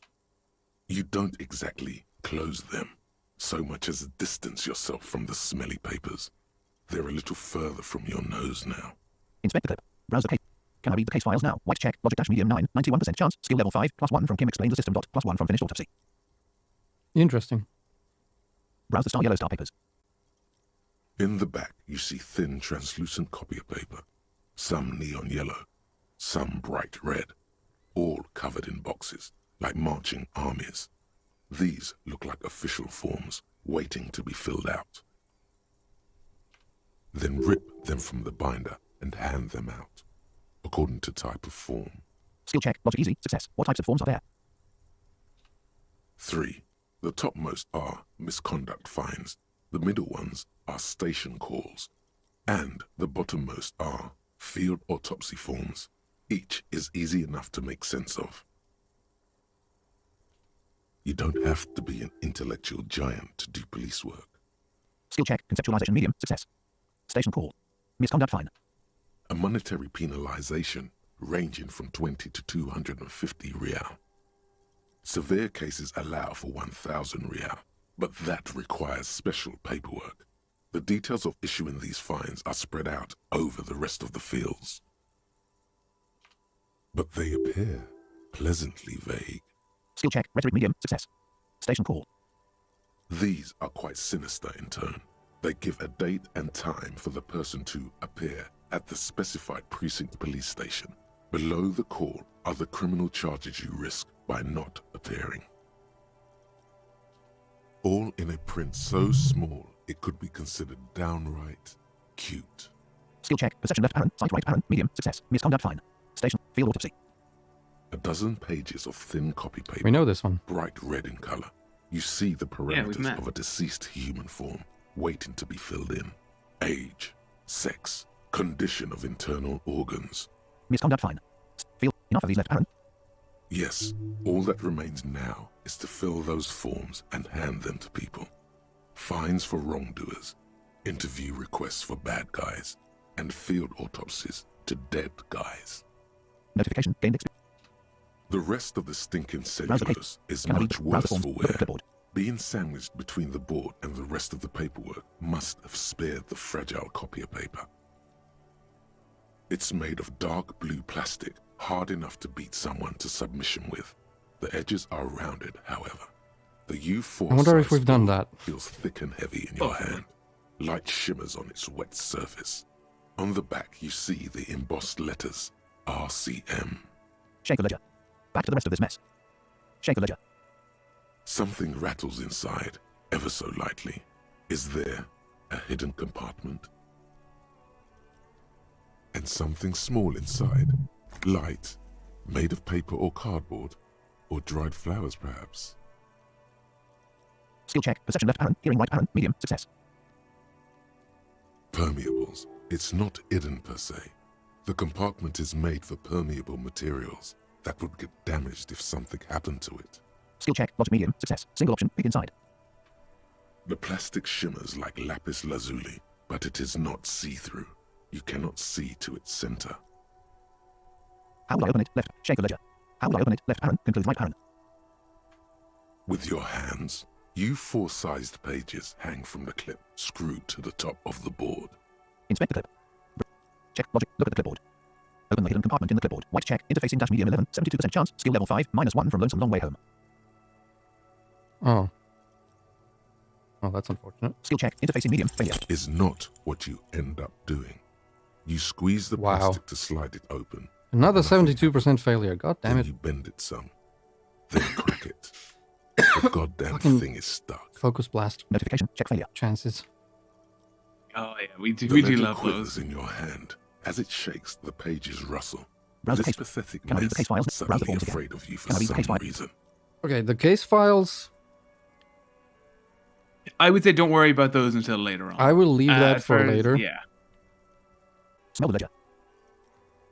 You don't exactly close them, so much as distance yourself from the smelly papers. They're a little further from your nose now. Inspect the clip. Browse the case. Can I read the case files now? White check. Logic dash medium 9. 91% chance. Skill level 5. +1 from Kim explains the system. +1 from finished autopsy. Interesting. Browse the star yellow star papers. In the back, you see thin, translucent copier paper. Some neon yellow, some bright red, all covered in boxes, like marching armies. These look like official forms, waiting to be filled out. Then rip them from the binder and hand them out, according to type of form. Skill check. Logic easy. Success. What types of forms are there? 3. The topmost are misconduct fines, the middle ones are station calls, and the bottommost are field autopsy forms. Each is easy enough to make sense of. You don't have to be an intellectual giant to do police work. Skill check. Conceptualization medium. Success. Station call. Misconduct fine. A monetary penalization ranging from 20 to 250 real. Severe cases allow for 1,000 real, but that requires special paperwork. The details of issuing these fines are spread out over the rest of the fields. But they appear pleasantly vague. Skill check. Rhetoric medium. Success. Station call. These are quite sinister in tone. They give a date and time for the person to appear at the specified precinct police station. Below the call are the criminal charges you risk by not appearing. All in a print so small it could be considered downright cute. Skill check. Perception left parent. Sight right parent. Medium. Success. Misconduct fine. Station. Field autopsy. A dozen pages of thin copy paper. We know this one. Bright red in color. You see the Yeah, we've parameters met. of a deceased human form waiting to be filled in. Age, sex, condition of internal organs. Misconduct fine. Field. Enough of these left parent. Yes, all that remains now is to fill those forms and hand them to people. Fines for wrongdoers, interview requests for bad guys, and field autopsies to dead guys. Notification. Gained experience. The rest of the stinking Browse the cellulose is Can I read much the browse the worse forms? for Look at wear. clipboard. Being sandwiched between the board and the rest of the paperwork must have spared the fragile copier paper. It's made of dark blue plastic, hard enough to beat someone to submission with. The edges are rounded, however. The U4 I wonder if we've done board that. feels thick and heavy in your hand. Light shimmers on its wet surface. On the back, you see the embossed letters RCM. Shake the ledger. Back to the rest of this mess. Shake the ledger. Something rattles inside, ever so lightly. Is there a hidden compartment? And something small inside, light, made of paper or cardboard, or dried flowers perhaps. Skill check. Perception left Aaron. Hearing right Aaron. Medium. Success. Permeables. It's not hidden per se. The compartment is made for permeable materials that would get damaged if something happened to it. Skill check. Logic medium. Success. Single option. Peek inside. The plastic shimmers like lapis lazuli, but it is not see-through. You cannot see to its center. How will I open it? Left. Shake the ledger. How will I open it? Left Aaron. Conclude right Aaron. With your hands, U4 sized pages hang from the clip screwed to the top of the board. Inspect the clip. Check. Logic. Look at the clipboard. Open the hidden compartment in the clipboard. White check. Interfacing dash medium 11. 72% chance. Skill level 5. -1 from lonesome long way home. Oh. Oh, that's unfortunate. Skill check. Interfacing medium. Failure. Is not what you end up doing. You squeeze the Wow. plastic to slide it open. Another Nothing 72% failure. God damn Then it. you bend it some. Then crack it. The goddamn Fucking- thing is stuck. Focus blast. Notification. Check failure. Chances. Oh yeah, we do. The We do ledger love quivers those. in your hand. As it shakes, the pages rustle. Browse the This case. pathetic Can I read the mess case files? is Browse the suddenly forms again. afraid of you for Can I read the case some file? reason. Okay, the case files, I would say don't worry about those until later on. I will leave that At for first, later. Yeah. Smell the ledger.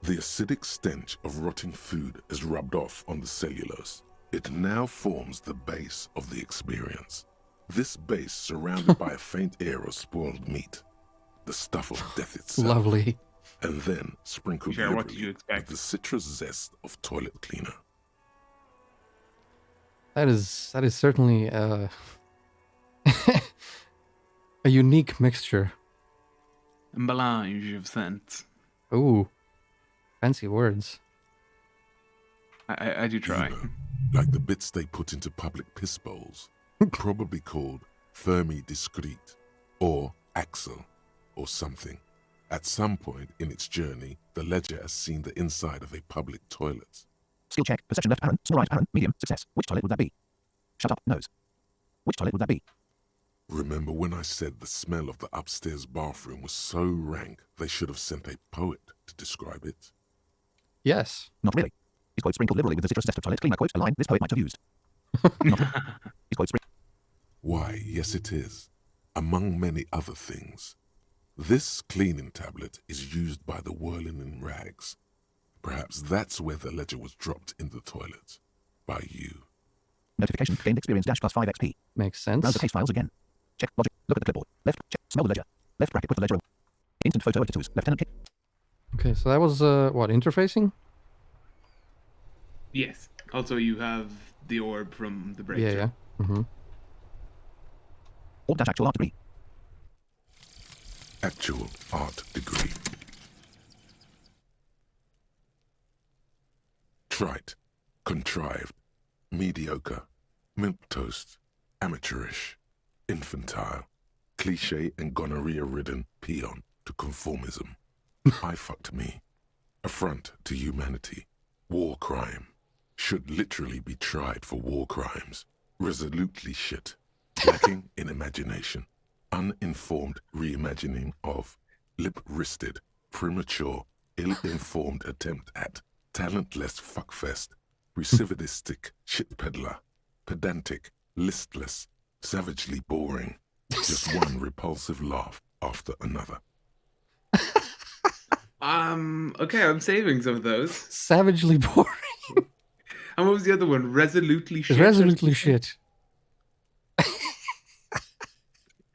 The acidic stench of rotting food is rubbed off on the cellulose. It now forms the base of the experience. This base surrounded by a faint air of spoiled meat, the stuff of death itself, Lovely. and then sprinkled Sure, what did liberally you expect? with the citrus zest of toilet cleaner. That is certainly a unique mixture. A melange of scents. Ooh. Fancy words. I do try. You know, like the bits they put into public piss bowls, probably called Fermi Discrete, or Axel, or something. At some point in its journey, the ledger has seen the inside of a public toilet. Skill check. Perception left Aaron. Small right Aaron. Medium. Success. Which toilet would that be? Shut up. Nose. Which toilet would that be? Remember when I said the smell of the upstairs bathroom was so rank they should have sent a poet to describe it? Yes. Not really. Is quote sprinkled liberally with the citrus zest of toilet cleaner quote a line this poet might have used. Not. Is quote sprinkled. Why, yes it is. Among many other things. This cleaning tablet is used by the whirling in rags. Perhaps that's where the ledger was dropped in the toilet. By you. Notification. Gained experience dash +5 XP. Makes sense. Browse the case files again. Check. Logic. Look at the clipboard. Left. Check. Smell the ledger. Left bracket. Put the ledger. Instant photo editor tools. Lieutenant K. Okay, so that was, what, interfacing? Yes. Also, you have the orb from the breakthrough. Yeah. Mm-hmm. Or dash actual art degree. Actual art degree. Trite, contrived, mediocre, milquetoast, amateurish, infantile, cliche and gonorrhea-ridden peon to conformism. I fucked me. Affront to humanity. War crime. Should literally be tried for war crimes. Resolutely shit. Lacking in imagination. Uninformed reimagining of. Lip-wristed, premature, ill-informed attempt at. Talentless fuckfest. Recidivistic shit peddler. Pedantic, listless, savagely boring. Just one repulsive laugh after another. Okay, I'm saving some of those. Savagely boring. And what was the other one? Resolutely shit. Resolutely shit.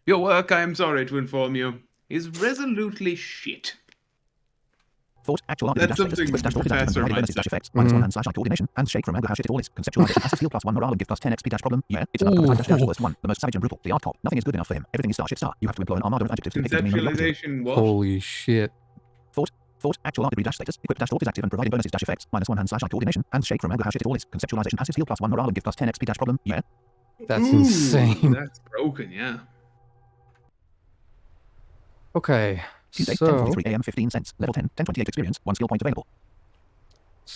Your work, I am sorry to inform you, is resolutely shit. Thought. Actual art That's degree dash status. something Twist dash thought is active Professor and provided might bonuses dash say. effects. -1 hand slash eye coordination. And shake from angle how shit it all is. Conceptualization. Asset skill +1 morale and give +10 XP dash problem. Yeah, it's another time dash worst one. The most savage and brutal. The art cop. Nothing is good enough for him. Everything is star shit star. You have to employ an armada of adjectives to make it mean the opposite. Conceptualization what? Holy shit. Thought. Actual art degree dash status. Equip dash thought is active and providing bonuses dash effects. -1 hand slash eye coordination. And shake from angle how shit it all is. Conceptualization. Asset skill +1 morale and give +10 XP dash problem. Yeah. That's Ooh, insane. That's broken, yeah. Okay, Tuesday, so 10:43 a.m. 15 cents. Level 10, 1028 experience. 1 skill point available.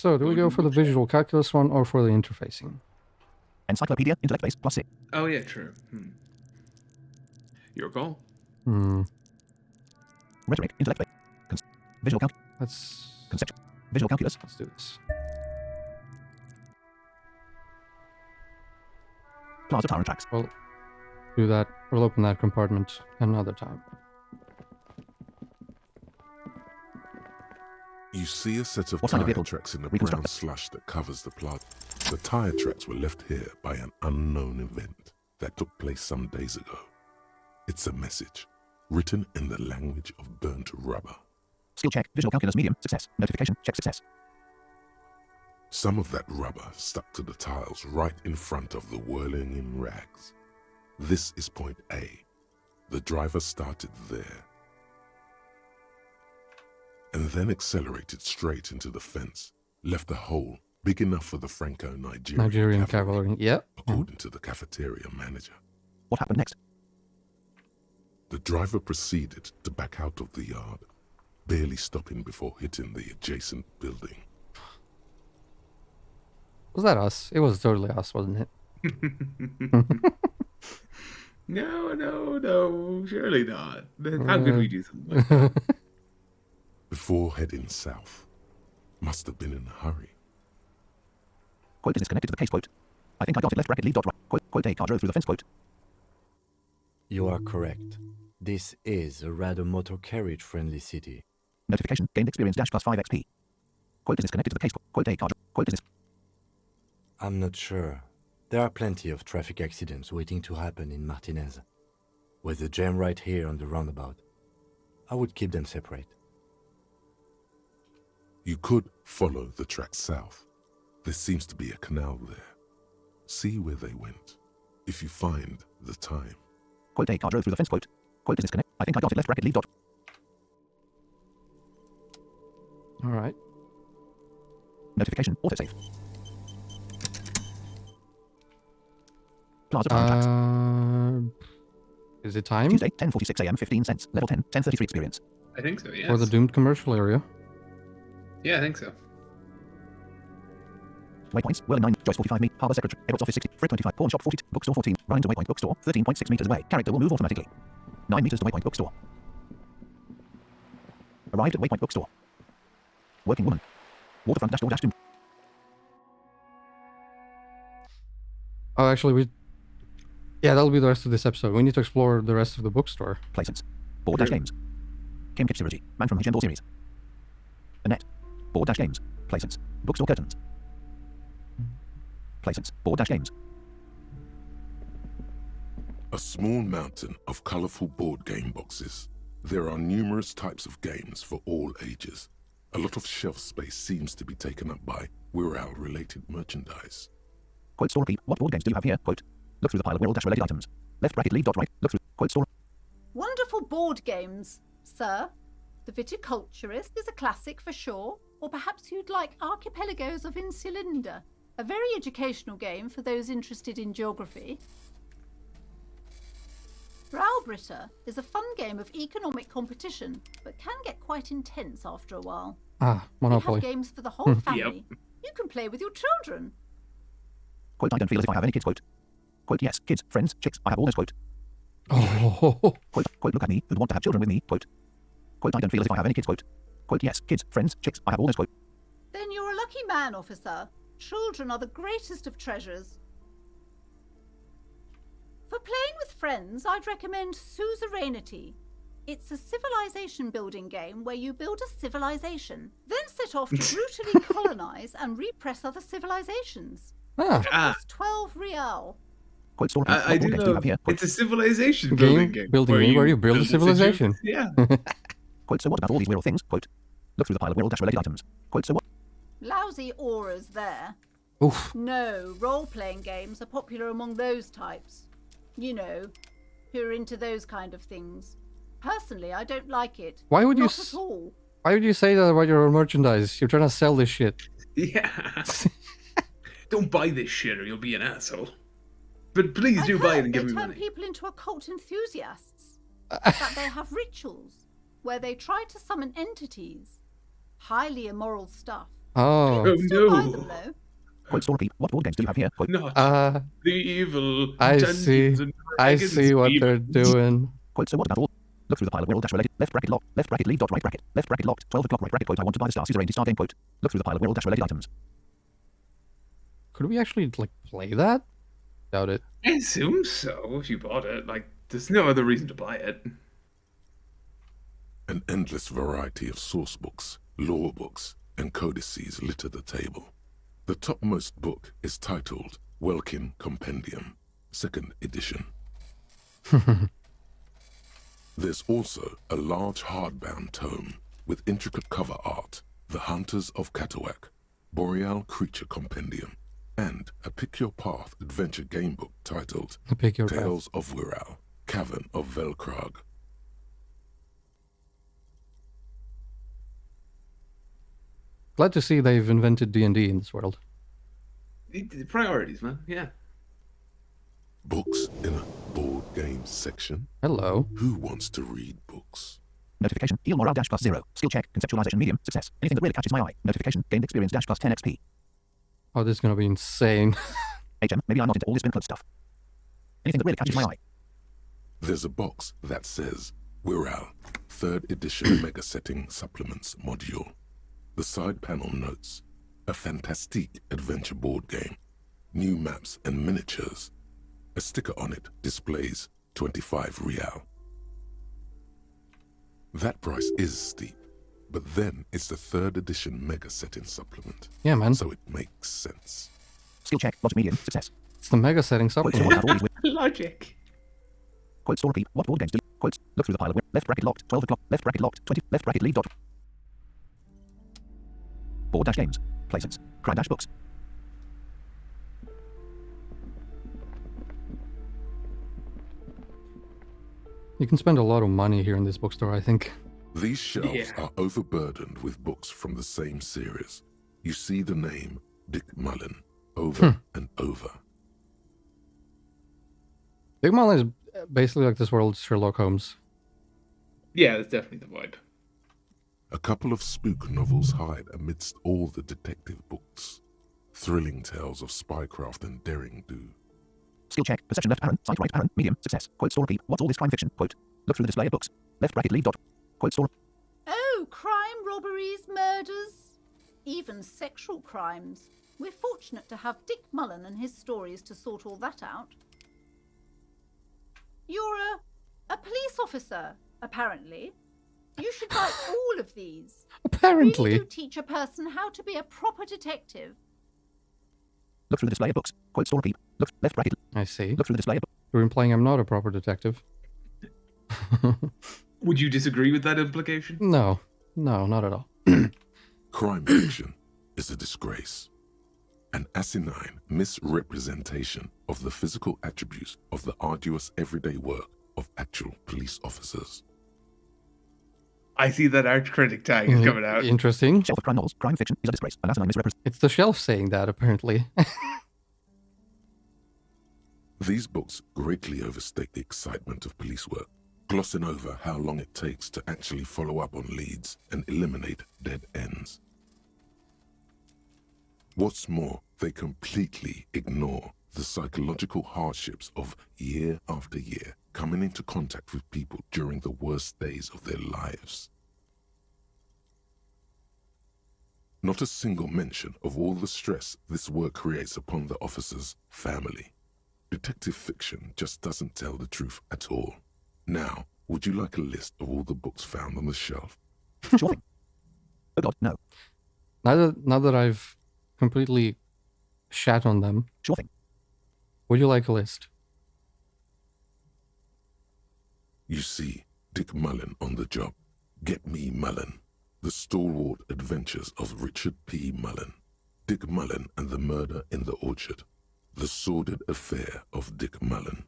do we go for the visual calculus one or for the interfacing? Encyclopedia, intellect base, +6. Oh, yeah, true. Your call. Rhetoric, intellect base. Visual calc. Conceptual. Visual calculus. Let's do this. Plaza Tyrant tracks. We'll do that. We'll open that compartment another time. You see a set of What kind of tire vehicle? tracks in the Reconstruct brown slush that covers the plaza. The tire tracks were left here by an unknown event that took place some days ago. It's a message, written in the language of burnt rubber. Skill check. Visual calculus medium. Success. Notification. Check success. Some of that rubber stuck to the tiles right in front of the whirling in rags. This is point A. The driver started there and then accelerated straight into the fence, left a hole big enough for the Franco-Nigerian cavalry. Yep. according to the cafeteria manager. What happened next? The driver proceeded to back out of the yard, barely stopping before hitting the adjacent building. Was that us? It was totally us, wasn't it? No, surely not. How could we do something like that? Before heading south. Must have been in a hurry. Quote is connected to the case quote. I think I got it left bracket lead dot right. Quote A car drove through the fence quote. You are correct. This is a rather motor carriage friendly city. Notification gained experience dash +5 XP. Quote is connected to the case quote A car quote is. I'm not sure. There are plenty of traffic accidents waiting to happen in Martinez. With a jam right here on the roundabout, I would keep them separate. You could follow the track south. There seems to be a canal there. See where they went. If you find the time. Quote A car drove through the fence quote. Quote is connect. I think I got it left bracket lead dot. All right. Notification autosave. Plaza Tyrant tracks. Is it time? Tuesday, 10:46 a.m. 15 cents. Level 10, 1033 experience. I think so, yes. For the doomed commercial area. Yeah, I think so. Waypoints, Whirling 9, Joyce 45 me, Harbour Secretary, Edwards Office 60, Frit 25, Pawn Shop 40, Bookstore 14, Ryan to Waypoint Bookstore, 13.6 meters away. Character will move automatically. 9 meters to Waypoint Bookstore. Arrived at Waypoint Bookstore. Working woman. Waterfront dash door dash doom. Oh, actually, yeah, that'll be the rest of this episode. We need to explore the rest of the bookstore. Placements. Board dash games. Kim Kitchirigi, man from High series. Annette. Board dash games. Placements. Bookstore curtains. Placements. Board dash games. A small mountain of colorful board game boxes. There are numerous types of games for all ages. A lot of shelf space seems to be taken up by Wirral-related merchandise. Quote store repeat. What board games do you have here? Quote. Look through the pile of Wirral-related items. Left bracket leave dot right. Look through. Quote store. Wonderful board games, sir. The Viticulturist is a classic for sure. Or perhaps you'd like Archipelagos of Insulinda, a very educational game for those interested in geography. Raubritter is a fun game of economic competition, but can get quite intense after a while. Ah, Monopoly. We have games for the whole family. You can play with your children. Quote, I don't feel as if I have any kids, quote. Quote, yes, kids, friends, chicks, I have all those, quote. Oh. Quote, look at me, who'd want to have children with me, quote. Quote, I don't feel as if I have any kids, quote. Quote, yes, kids, friends, chicks, I have all those, quote. Then you're a lucky man, officer. Children are the greatest of treasures. For playing with friends, I'd recommend Suzerainty. It's a civilization building game where you build a civilization, then set off to brutally colonize and repress other civilizations. It costs 12 real. Quote, store I do know. It's a civilization building game. Where you build a civilization. Yeah. Quote, so what about all these Wirral things? Quote, look through the pile of Wirral-related items. Quote, so what? Lousy auras there. Oof. No, role-playing games are popular among those types. You know, who are into those kind of things. Personally, I don't like it. Why would Not you at all. Why would you say that about your merchandise? You're trying to sell this shit. Yeah. Don't buy this shit or you'll be an asshole. But please do I've buy it heard and give they me turn money. people into occult enthusiasts. That they have rituals where they try to summon entities. Highly immoral stuff. Oh. Oh Still buy no! them though. Quote store repeat. What board games do you have here? Quote. Not Uh, the evil I Dungeons see. and I Dragons see what they're demons. doing. Quote. So what about all? Look through the pile of Wirral dash related. Left bracket locked. Left bracket leave dot right bracket. Left bracket locked. 12 o'clock right bracket. Quote. I want to buy the Star Serenity Star game. Quote. Look through the pile of Wirral dash related items. Could we actually like play that? Doubt it. I assume so. If you bought it, like, there's no other reason to buy it. An endless variety of source books, lore books, and codices litter the table. The topmost book is titled Welkin Compendium, 2nd edition. There's also a large hardbound tome with intricate cover art, The Hunters of Katawak, Boreal Creature Compendium, and a Pick Your Path adventure game book titled Pick Your Path. Tales of Wirral, Cavern of Velkrag. Glad to see they've invented D&D in this world. The priorities, man. Yeah. Books in a board game section? Hello. Who wants to read books? Notification. Heal morale dash plus 0. Skill check. Conceptualization medium. Success. Anything that really catches my eye. Notification. Gained experience dash plus 10 XP. Oh, this is gonna be insane. HM. Maybe I'm not into all this bin club stuff. Anything that really catches my eye. There's a box that says Wirral, 3rd edition Mega Setting Supplements Module. The side panel notes, a fantastique adventure board game, new maps and miniatures. A sticker on it displays 25 real. That price is steep, but then it's the 3rd edition Mega Setting Supplement. Yeah, man. So it makes sense. Skill check. Logic medium. Success. It's the mega setting Quote. supplement. What about all these wi- Logic. Quote. Store repeat. What board games do you... Quote. Look through the pile of... Left bracket locked. 12 o'clock. Left bracket locked. 20. Left bracket leave dot. Board dash games. Places. Crime dash books. You can spend a lot of money here in this bookstore, I think. These shelves Yeah. are overburdened with books from the same series. You see the name Dick Mullen over and over. Big Mall is basically like this world's Sherlock Holmes. Yeah, that's definitely the vibe. A couple of spook novels hide amidst all the detective books. Thrilling tales of spycraft and daring do. Skill check. Perception left parent. Sight right parent. Medium. Success. Quote. Store repeat. What's all this crime fiction? Quote. Look through the display of books. Left bracket leave dot. Quote. Store. Oh, crime, robberies, murders, even sexual crimes. We're fortunate to have Dick Mullen and his stories to sort all that out. You're a police officer, apparently. You should buy all of these. Apparently. Really do teach a person how to be a proper detective. Look through the display of books. Quote. Store repeat. Look. Left bracket. I see. Look through the display of books. You're implying I'm not a proper detective. Would you disagree with that implication? No. No, not at all. Crime fiction is a disgrace. An asinine misrepresentation of the physical attributes of the arduous everyday work of actual police officers. I see that arch critic tag is coming out. Interesting. Shelf of crime novels. Crime fiction is a disgrace. An asinine misrepresentation. It's the shelf saying that, apparently. These books greatly overstate the excitement of police work, glossing over how long it takes to actually follow up on leads and eliminate dead ends. What's more, they completely ignore the psychological hardships of year after year coming into contact with people during the worst days of their lives. Not a single mention of all the stress this work creates upon the officer's family. Detective fiction just doesn't tell the truth at all. Now, would you like a list of all the books found on the shelf? Sure thing. Oh God, no. Now that I've completely shat on them, Sure thing. would you like a list? You see Dick Mullen on the job. Get Me Mullen. The Stalwart Adventures of Richard P. Mullen. Dick Mullen and the Murder in the Orchard. The Sordid Affair of Dick Mullen.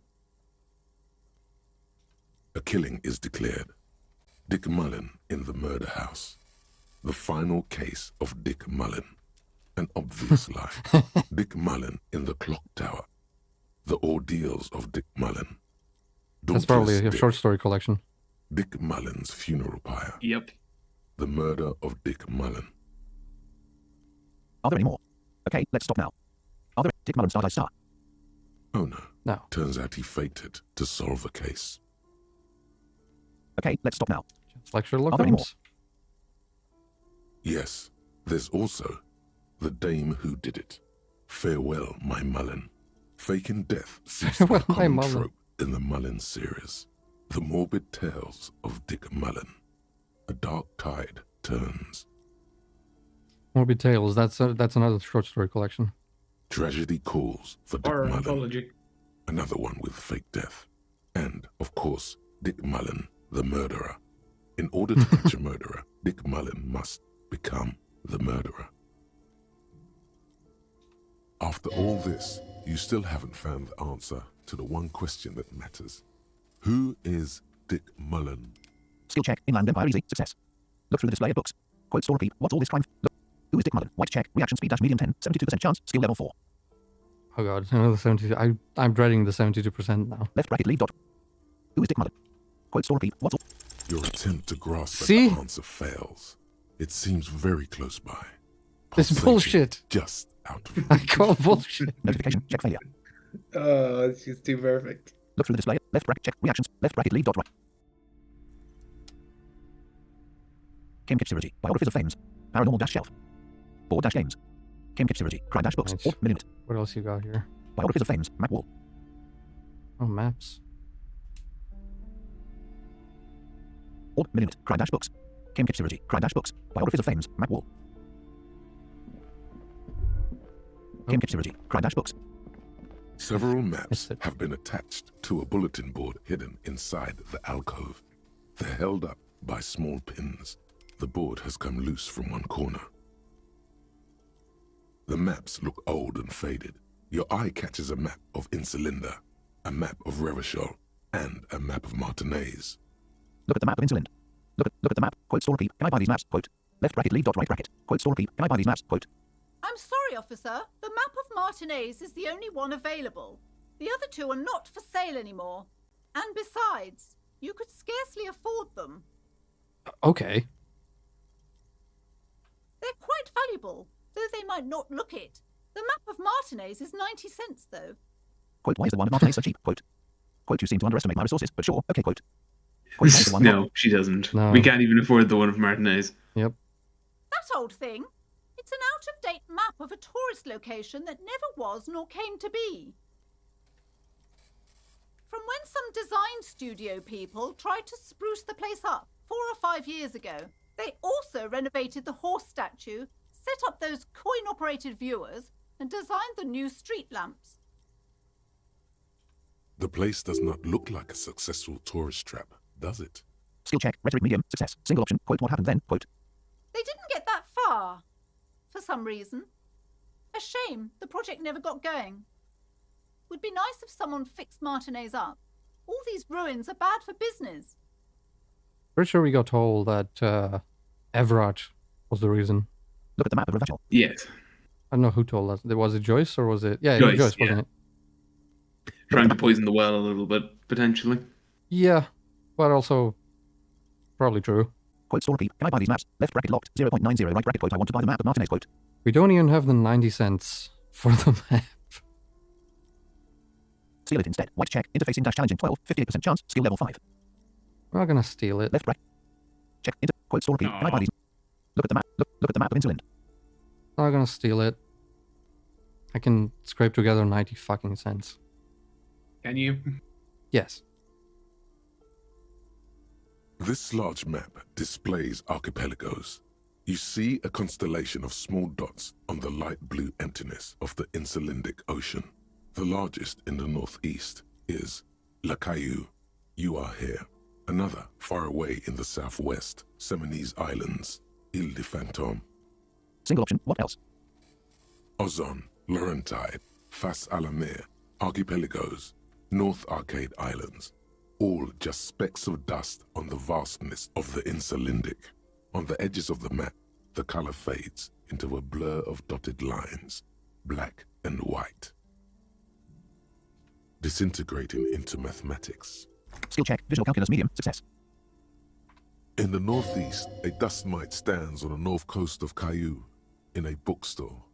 A killing is declared. Dick Mullen in the murder house. The final case of Dick Mullen. An obvious lie. Dick Mullen in the clock tower. The Ordeals of Dick Mullen. That's probably a Dauntless short Dick. story collection. Dick Mullen's funeral pyre. Yep. The murder of Dick Mullen. Are there any more? Okay, let's stop now. Are there Dick Mullen star? Oh no. No. Turns out he faked it to solve a case. Okay, let's stop now. It's like Sherlock Are there any Holmes. Yes, there's also the dame who did it. Farewell, my Mullen. Faking death seems to be a Farewell, my common Mullen. trope in the Mullen series. The morbid tales of Dick Mullen. A dark tide turns. Morbid Tales. That's another short story collection. Tragedy calls for Dick Or Mullen. apology. Another one with fake death. And, of course, Dick Mullen, the murderer. In order to catch a murderer, Dick Mullen must become the murderer. After all this, you still haven't found the answer to the one question that matters. Who is Dick Mullen? Skill check. Inland Empire easy. Success. Look through the display of books. Quote store repeat. What's all this crime? Look. Who is Dick Mullen? White check. Reaction speed dash medium 10. 72% chance. Skill level 4. Oh god, another 72. I'm dreading the 72% now. Left bracket leave dot. Who is Dick Mullen? Quote store repeat. What's all? Your attempt to grasp at See? the answer fails. It seems very close by. This Pulsating bullshit. Just out of I reach. call bullshit. Notification. Check failure. Oh, she's too perfect. Look through the display. Left bracket check. Reactions. Left bracket leave dot right. Kim Kitchirigi. Biographies of Fames. Paranormal dash shelf. Board dash games. Kim Kitchirigi. Crime dash books. Nice. Or minute. What else you got here? Biographies of Fames. Map wall. Oh, maps. Or minute. Crime dash books. Kim Kitchirigi. Crime dash books. Biographies of Fames. Map wall. Kim Kitchirigi. Crime dash books. Several maps Missed it. have been attached to a bulletin board hidden inside the alcove. They're held up by small pins. The board has come loose from one corner. The maps look old and faded. Your eye catches a map of Insulinda, a map of Revachol, and a map of Martinez. Look at the map of Insulind. Look at the map. Quote store repeat. Can I buy these maps? Quote. Left bracket leave dot right bracket. Quote store repeat. Can I buy these maps? Quote. I'm sorry, officer. The map of Martinez is the only one available. The other two are not for sale anymore. And besides, you could scarcely afford them. Okay. They're quite valuable, though they might not look it. The map of Martinez is 90 cents, though. Quote. Why is the one of Martinez so cheap? Quote. Quote. You seem to underestimate my resources, but sure. Okay. Quote. Quote. Why is the one of No, she doesn't. No. We can't even afford the one of Martinez. Yep. That old thing. It's an out-of-date map of a tourist location that never was nor came to be. From when some design studio people tried to spruce the place up 4 or 5 years ago. They also renovated the horse statue, set up those coin-operated viewers, and designed the new street lamps. The place does not look like a successful tourist trap, does it? Skill check. Rhetoric medium. Success. Single option. Quote. What happened then? Quote. They didn't get that far, for some reason. A shame the project never got going. Would be nice if someone fixed Martinez up. All these ruins are bad for business. Pretty sure we got told that Everett was the reason. Look at the map of Revachol. Yes. I don't know who told us. Was it Joyce or was it? Yeah, it was Joyce, Joyce, yeah. wasn't it? Trying to poison the well a little bit, potentially. Yeah, but also probably true. Quote. Store repeat. Can I buy these maps? Left bracket locked. 0.90 right bracket. Quote. I want to buy the map of Martinez. Quote. We don't even have the 90 cents for the map. Steal it instead. White check. Interfacing dash challenging 12. 58% chance. Skill level 5. We're not gonna steal it. Left bracket. Check. Quote. Store repeat. Can I buy these? Look at the map. Look at the map of Insulind. Not gonna steal it. I can scrape together 90 fucking cents. Can you? Yes. This large map displays archipelagos. You see a constellation of small dots on the light blue emptiness of the Insulindic Ocean. The largest in the northeast is La Caillou. You are here. Another far away in the southwest, Seminese Islands, Ile de Fantôme. Single option. What else? Ozon, Laurentide, Fas a la Mer, Archipelagos, North Arcade Islands, all just specks of dust on the vastness of the Insulindic. On the edges of the map, the color fades into a blur of dotted lines, black and white. disintegrating into mathematics. Skill check. Visual calculus medium. Success. In the northeast, a dust mite stands on the north coast of Caillou in a bookstore.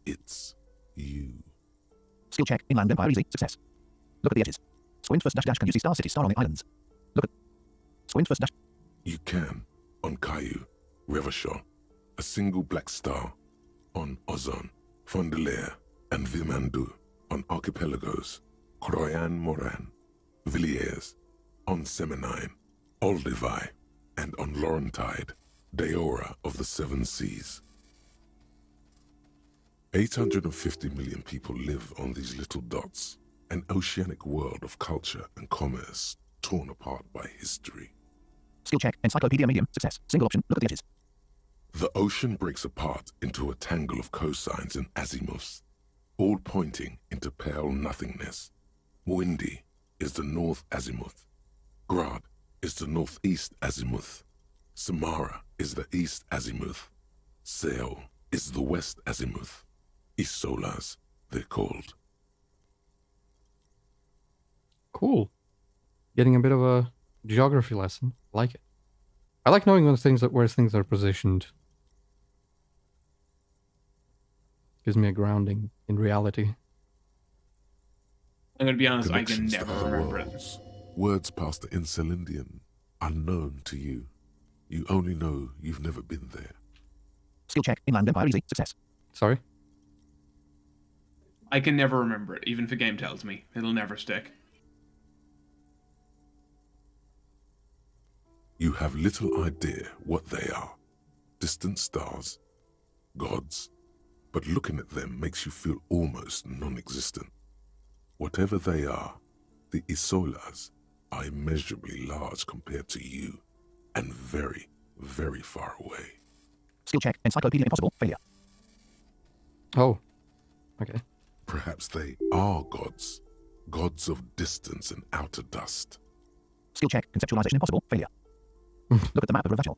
It's you. Skill check. Inland Empire easy. Success. Look at the edges. Squint first dash dash. Can you see Star City Star on the islands? Look at. Squint first dash. You can, on Caillou, Revachol, a single black star, on Ozon, Fondelaire, and Vimandu, on archipelagos, Croyan Moran, Villiers, on Semenine, Olduvai, and on Laurentide, Deora of the Seven Seas. 850 million people live on these little dots, an oceanic world of culture and commerce torn apart by history. Skill check. Encyclopedia medium. Success. Single option. Look at the edges. The ocean breaks apart into a tangle of cosines and azimuths, all pointing into pale nothingness. Windy is the north azimuth. Grad is the northeast azimuth. Samara is the east azimuth. Seo is the west azimuth. Isolas, they're called. Cool. Getting a bit of a geography lesson. I like it. I like knowing where things are positioned. Gives me a grounding in reality. I'm gonna be honest, I can Connections to never other remember it. worlds. Words past the Insulindian, unknown to you. You only know you've never been there. Skill check. Inland Empire easy. Success. Sorry? I can never remember it, even if a game tells me. It'll never stick. You have little idea what they are. Distant stars, gods, but looking at them makes you feel almost non-existent. Whatever they are, the Isolas are immeasurably large compared to you, and very, very far away. Skill check. Encyclopedia impossible. Failure. Oh. Okay. Perhaps they are gods, gods of distance and outer dust. Skill check. Conceptualization impossible. Failure. Look at the map of Revachol.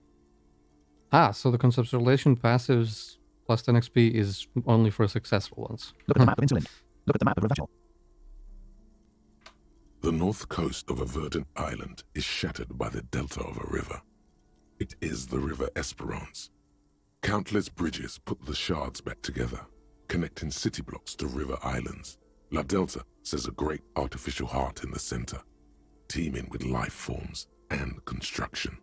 Ah, so the conceptualization passives plus 10 XP is only for successful ones. Look at the map of Insulin. Look at the map of Revachol. The north coast of a verdant island is shattered by the delta of a river. It is the River Esperance. Countless bridges put the shards back together, connecting city blocks to river islands. La Delta says a great artificial heart in the center, teeming with life forms and construction.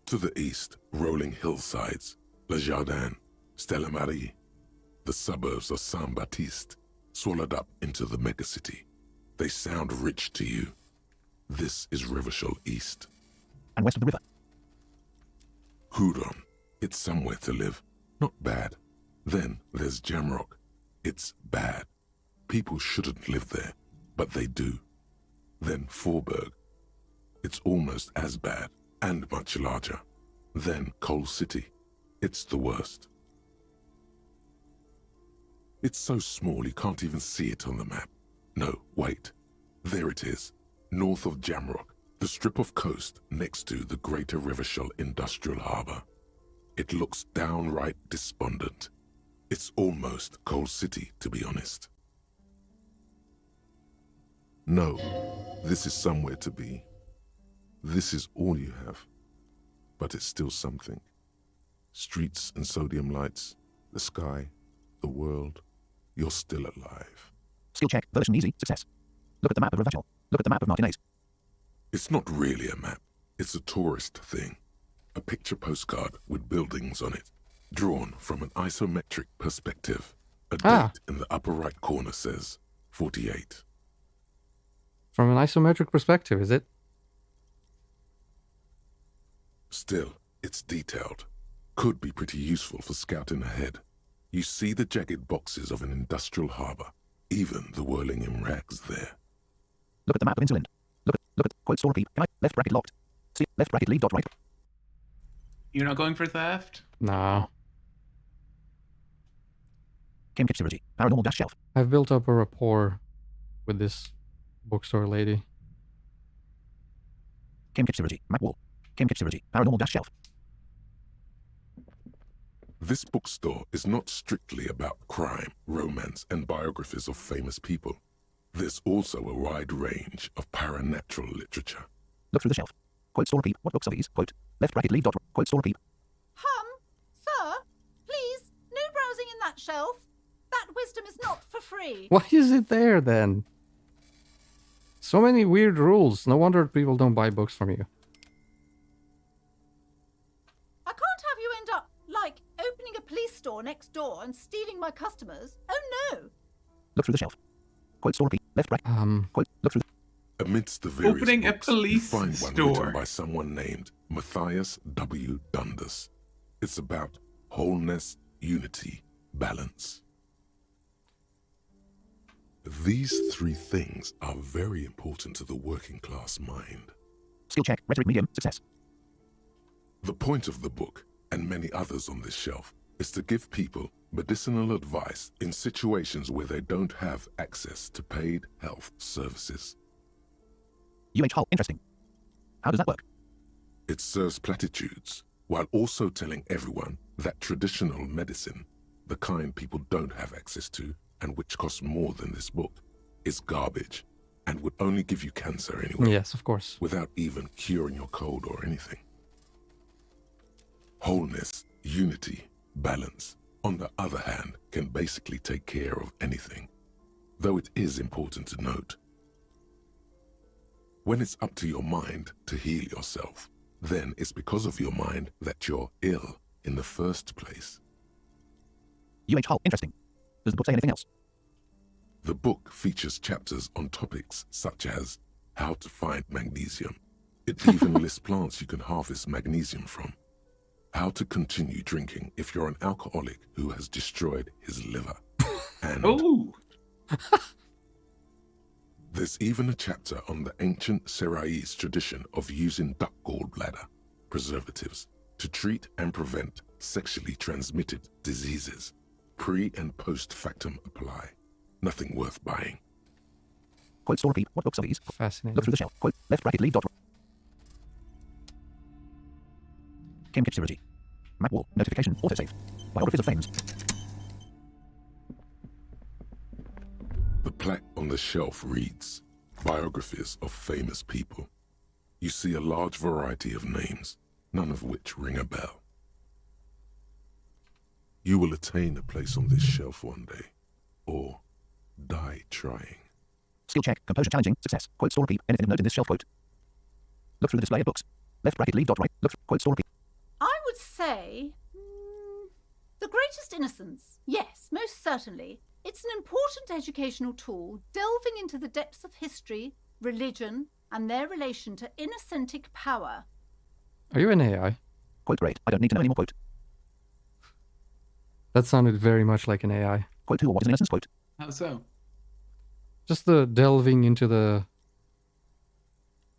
To the east, rolling hillsides, Le Jardin, Stella Marie, the suburbs of Saint-Baptiste, swallowed up into the megacity. They sound rich to you. This is Revachol East. And west of the river. Hudon, it's somewhere to live. Not bad. Then there's Jamrock. It's bad. People shouldn't live there, but they do. Then Forberg. It's almost as bad, and much larger. Then Coal City. It's the worst. It's so small you can't even see it on the map. No, wait. There it is, north of Jamrock, the strip of coast next to the Greater Revachol Industrial Harbour. It looks downright despondent. It's almost Coal City, to be honest. No, this is somewhere to be. This is all you have. But it's still something. Streets and sodium lights, the sky, the world. You're still alive. Skill check. Version easy. Success. Look at the map of Revachol. Look at the map of Martinez. It's not really a map. It's a tourist thing. A picture postcard with buildings on it, drawn from an isometric perspective. A date in the upper right corner says 48. From an isometric perspective, is it? Still, it's detailed. Could be pretty useful for scouting ahead. You see the jagged boxes of an industrial harbour, even the whirling in rags there. Look at the map of Insulind. Look at quote store keep. Can I left bracket locked? See left bracket leave dot right. You're not going for theft? No. Kim Kitchirigi. Paranormal dash shelf. I've built up a rapport with this bookstore lady. Kim Kitchirigi. Map wall. Kim Kitchirigi. Paranormal dash shelf. This bookstore is not strictly about crime, romance, and biographies of famous people. There's also a wide range of paranatural literature. Look through the shelf. Quote store repeat. What books are these? Quote left bracket leave dot. Quote store repeat. Sir, please, no browsing in that shelf. That wisdom is not for free. Why is it there then? So many weird rules. No wonder people don't buy books from you. I can't have you end up, like, opening a police store next door and stealing my customers. Oh no! Look through the shelf. Quote store repeat. Left bracket. Quote look through. Amidst the various Opening a books, police you find one store. written by someone named Matthias W. Dundas. It's about wholeness, unity, balance. These three things are very important to the working class mind. Skill check. Rhetoric medium. Success. The point of the book, and many others on this shelf, is to give people medicinal advice in situations where they don't have access to paid health services. Hull. Interesting. How does that work? It serves platitudes, while also telling everyone that traditional medicine, the kind people don't have access to, and which costs more than this book, is garbage, and would only give you cancer anyway. Yes, of course. Without even curing your cold or anything. Wholeness, unity, balance, on the other hand, can basically take care of anything. Though it is important to note, when it's up to your mind to heal yourself, then it's because of your mind that you're ill in the first place. Hull. Interesting. Does the book say anything else? The book features chapters on topics such as how to find magnesium. It even lists plants you can harvest magnesium from. How to continue drinking if you're an alcoholic who has destroyed his liver. And there's even a chapter on the ancient Seraïs tradition of using duck gallbladder preservatives to treat and prevent sexually transmitted diseases. Pre and post factum apply. Nothing worth buying. Quote store repeat. What books are these? Fascinating. Look through the shelf. Quote left bracket leave dot. Cambridge Synergy. Map wall. Notification. Autosave. Biographies of Fames. The plaque on the shelf reads, Biographies of Famous People. You see a large variety of names, none of which ring a bell. You will attain a place on this shelf one day, or die trying. Skill check. Composure challenging. Success. Quote store repeat. Anything of note in this shelf quote. Look through the display of books. Left bracket leave dot right. Look through. Quote store repeat. I would say... The Greatest Innocence. Yes, most certainly. It's an important educational tool delving into the depths of history, religion, and their relation to innocentic power. Are you an AI? Quote great. I don't need to know any more quote. That sounded very much like an AI. Quote 2 or what is an innocence quote. How so? Just the delving into the...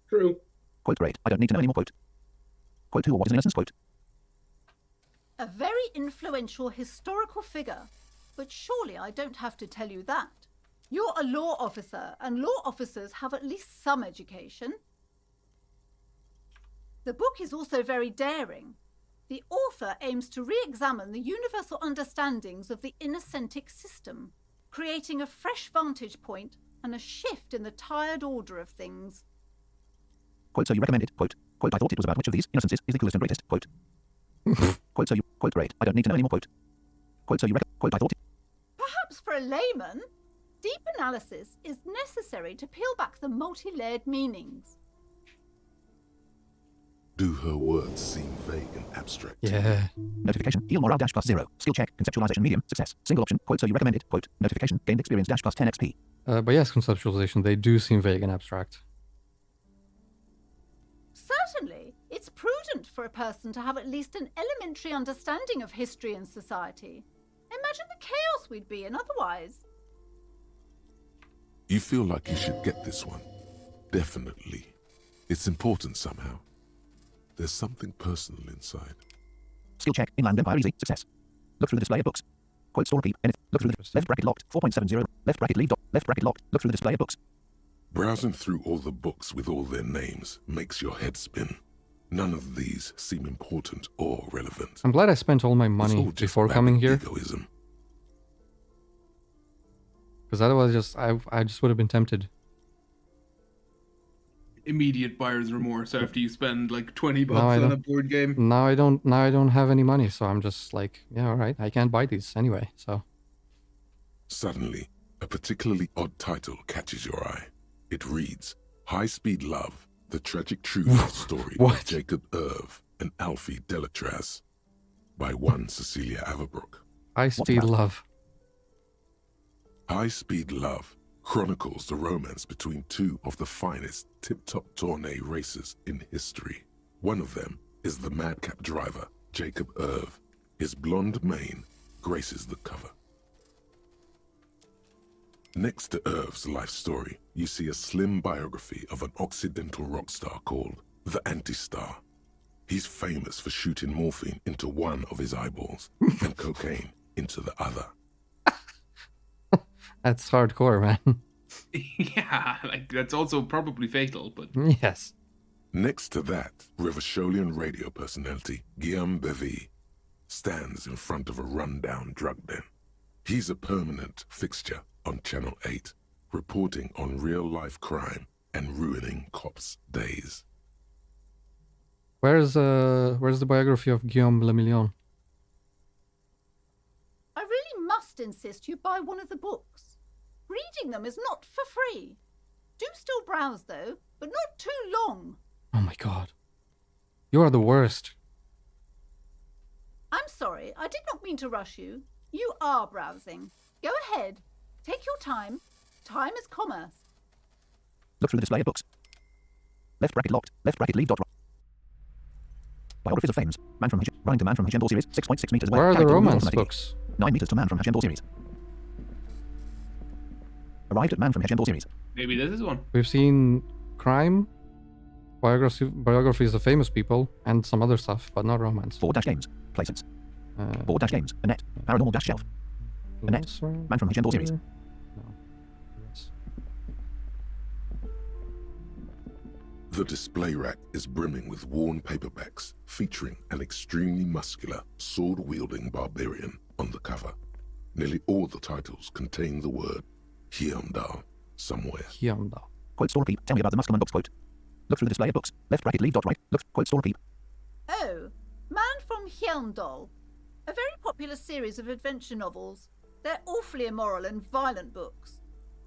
True. Quote great. I don't need to know any more quote. Quote 2 or what is an innocence quote. A very influential historical figure. But surely I don't have to tell you that. You're a law officer, and law officers have at least some education. The book is also very daring. The author aims to re-examine the universal understandings of the innocentic system, creating a fresh vantage point and a shift in the tired order of things. Quote so you recommended. Quote. Quote I thought it was about which of these innocences is the coolest and greatest. Quote. Quote so you. Quote great. I don't need to know any more quote. Quote so you quote I thought it. Perhaps for a layman, deep analysis is necessary to peel back the multi-layered meanings. Do her words seem vague and abstract? Yeah. Notification. Heal morale dash plus 0. Skill check. Conceptualization medium. Success. Single option. Quote so you recommended. Quote. Notification. Gained experience dash plus 10 XP. But yes, conceptualization, they do seem vague and abstract. Certainly, it's prudent for a person to have at least an elementary understanding of history and society. Imagine the chaos we'd be in otherwise. You feel like you should get this one. Definitely. It's important somehow. There's something personal inside. Skill check. Inland Empire easy. Success. Look through the display of books. Quote store repeat. Look through the left bracket locked. 4.70. Left bracket leave dot. Left bracket locked. Look through the display of books. Browsing through all the books with all their names makes your head spin. None of these seem important or relevant. I'm glad I spent all my It's money all just before coming here. egoism. Because otherwise I just would have been tempted. Immediate buyer's remorse after you spend like 20 No, I bucks on a don't. board game. Now I don't have any money, so I'm just like, yeah, all right, I can't buy these anyway, so. Suddenly, a particularly odd title catches your eye. It reads, High Speed Love, The Tragic Truth Story What? of Jacob Irv and Alfie Delatraz by one Cecilia Averbrook. High Speed Love. High Speed Love chronicles the romance between two of the finest tip-top tourney racers in history. One of them is the madcap driver, Jacob Irv. His blonde mane graces the cover. Next to Irv's life story, you see a slim biography of an Occidental rock star called the Anti-Star. He's famous for shooting morphine into one of his eyeballs and cocaine into the other. That's hardcore, man. Yeah, like that's also probably fatal, but Yes. Next to that, Revacholian radio personality Guillaume Bevy stands in front of a rundown drug den. He's a permanent fixture on Channel 8, reporting on real-life crime and ruining cops' days. Where's the biography of Guillaume Le Million? I really must insist you buy one of the books. Reading them is not for free. Do still browse, though, but not too long. Oh my god. You are the worst. I'm sorry, I did not mean to rush you. You are browsing. Go ahead. Take your time. Time is commerce. Look through the display of books. Left bracket locked. Left bracket leave dot. Biographies of Fames. Man from Running to Man from Hagendal series. 6.6 meters away. Where are the Carried to romance automatically. books? 9 meters to Man from Hagendal series. Arrived at Man from Hagendal series. maybe this is one. We've seen crime, biographies of famous people, and some other stuff, but not romance. Board dash games. Places. Uh, Board dash games. Annette. Paranormal dash shelf. Annette. Man from Hagendal series. No. Yes. The display rack is brimming with worn paperbacks featuring an extremely muscular, sword-wielding barbarian on the cover. Nearly all the titles contain the word Hyundai somewhere. Hyundai. Quote store peep. Tell me about the Muskelman books quote. Look through the display of books. Left bracket leave dot right. Look. Quote store peep. Oh, Man from Hyundai. A very popular series of adventure novels. They're awfully immoral and violent books.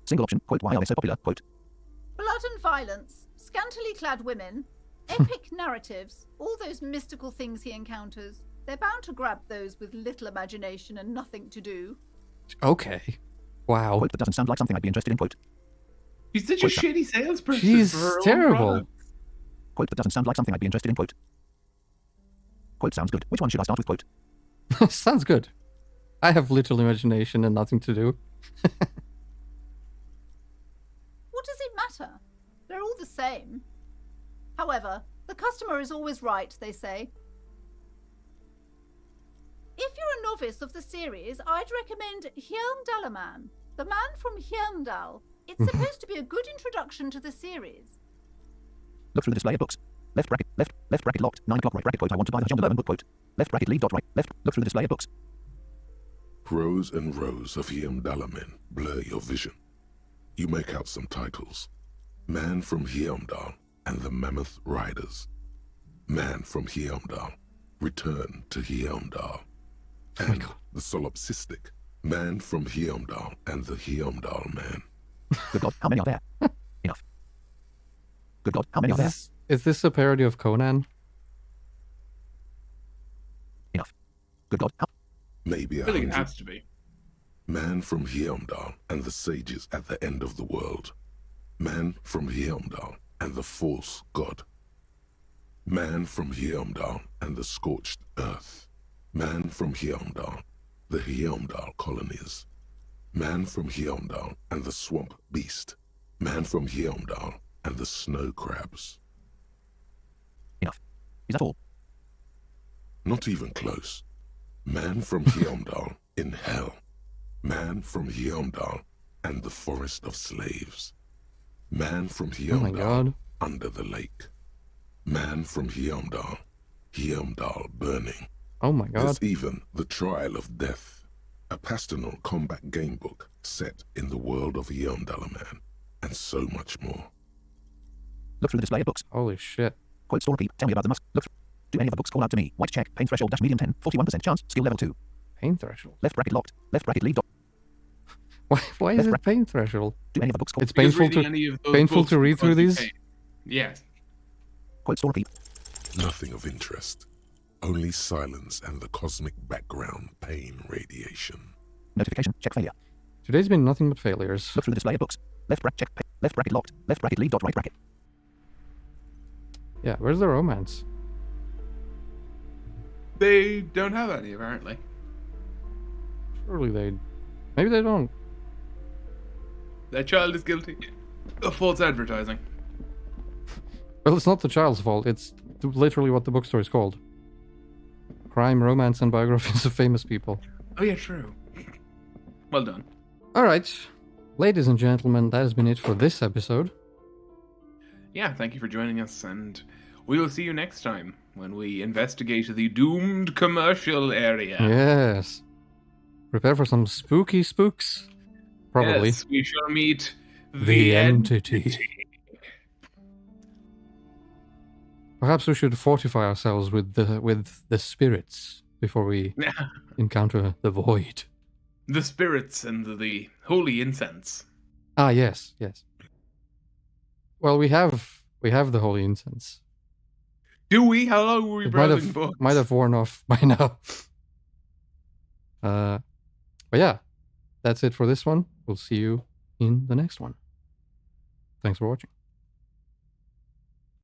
Single option. Quote why are they so popular? Quote. Blood and violence, scantily clad women, epic narratives, all those mystical things he encounters. They're bound to grab those with little imagination and nothing to do. Okay. Wow. Quote that doesn't sound like something I'd be interested in. Quote. He's such a Quote, shitty salesperson. She's for her own terrible. products. Quote that doesn't sound like something I'd be interested in. Quote. Quote sounds good. Which one should I start with? Quote. Sounds good. I have little imagination and nothing to do. What does it matter? They're all the same. However, the customer is always right, they say. If you're a novice of the series, I'd recommend Hyundalaman, the man from Hyundal. It's supposed to be a good introduction to the series. Look through the display of books. Left bracket locked. 9 o'clock right bracket quote. I want to buy the John 11 book quote. Left bracket leave dot right. Left. Look through the display of books. Rows and rows of Hyundai men blur your vision. You make out some titles. Man from Hyundai and the Mammoth Riders. Man from Hyundai. Return to Hyundai. And the solipsistic Man from Hyundai and the Hyundai Man. Good God, how many are there? Enough. Good God, how many are there? Is this a parody of Conan? Enough. Good God, how... Maybe I think it 100. has to be. Man from Hyundai and the sages at the end of the world. Man from Hyundai and the false god. Man from Hyundai and the scorched earth. Man from Hyundai, the Hyundai colonies. Man from Hyundai and the swamp beast. Man from Hyundai and the snow crabs. Enough. Is that all? Not even close. Man from Hyundai in hell. Man from Hyundai and the forest of slaves. Man from Oh my Hyundai god. under the lake. Man from Heimdall. Heimdall burning. Oh my god. There's even The Trial of Death, a pastoral combat game book set in the world of Heimdall man, and so much more. Look through the display of books. Holy shit. Quote store repeat. Tell me about the must. Look. Do any of the books call out to me? White check. Pain threshold dash medium 10. 41% chance. Skill level 2. Pain threshold. Left bracket locked. Left bracket leave dot. Why is it pain threshold? Do any of the books call? It's Because painful reading any of those painful books to read would through cause you these? pain. Yes. Quote store repeat. Nothing of interest. Only silence and the cosmic background pain radiation. Notification. Check failure. Today's been nothing but failures. Look through the display of books. Left bracket check. Left bracket locked. Left bracket leave dot right bracket. Yeah, where's the romance? They don't have any, apparently. Surely they... Maybe they don't. That child is guilty of false advertising. Well, it's not the child's fault. It's literally what the bookstore is called. Crime, romance, and biographies of famous people. Oh yeah, true. Well done. Alright. Ladies and gentlemen, that has been it for this episode. Yeah, thank you for joining us, and we will see you next time when we investigate the doomed commercial area. Yes. Prepare for some spooky spooks. Probably. Yes, we shall meet The entity. Perhaps we should fortify ourselves with the spirits before we encounter the void. The spirits and the holy incense. Ah, yes, yes. Well, we have the holy incense. Do we? How long were we It browsing books? might have worn off by now. But yeah, that's it for this one. We'll see you in the next one. Thanks for watching.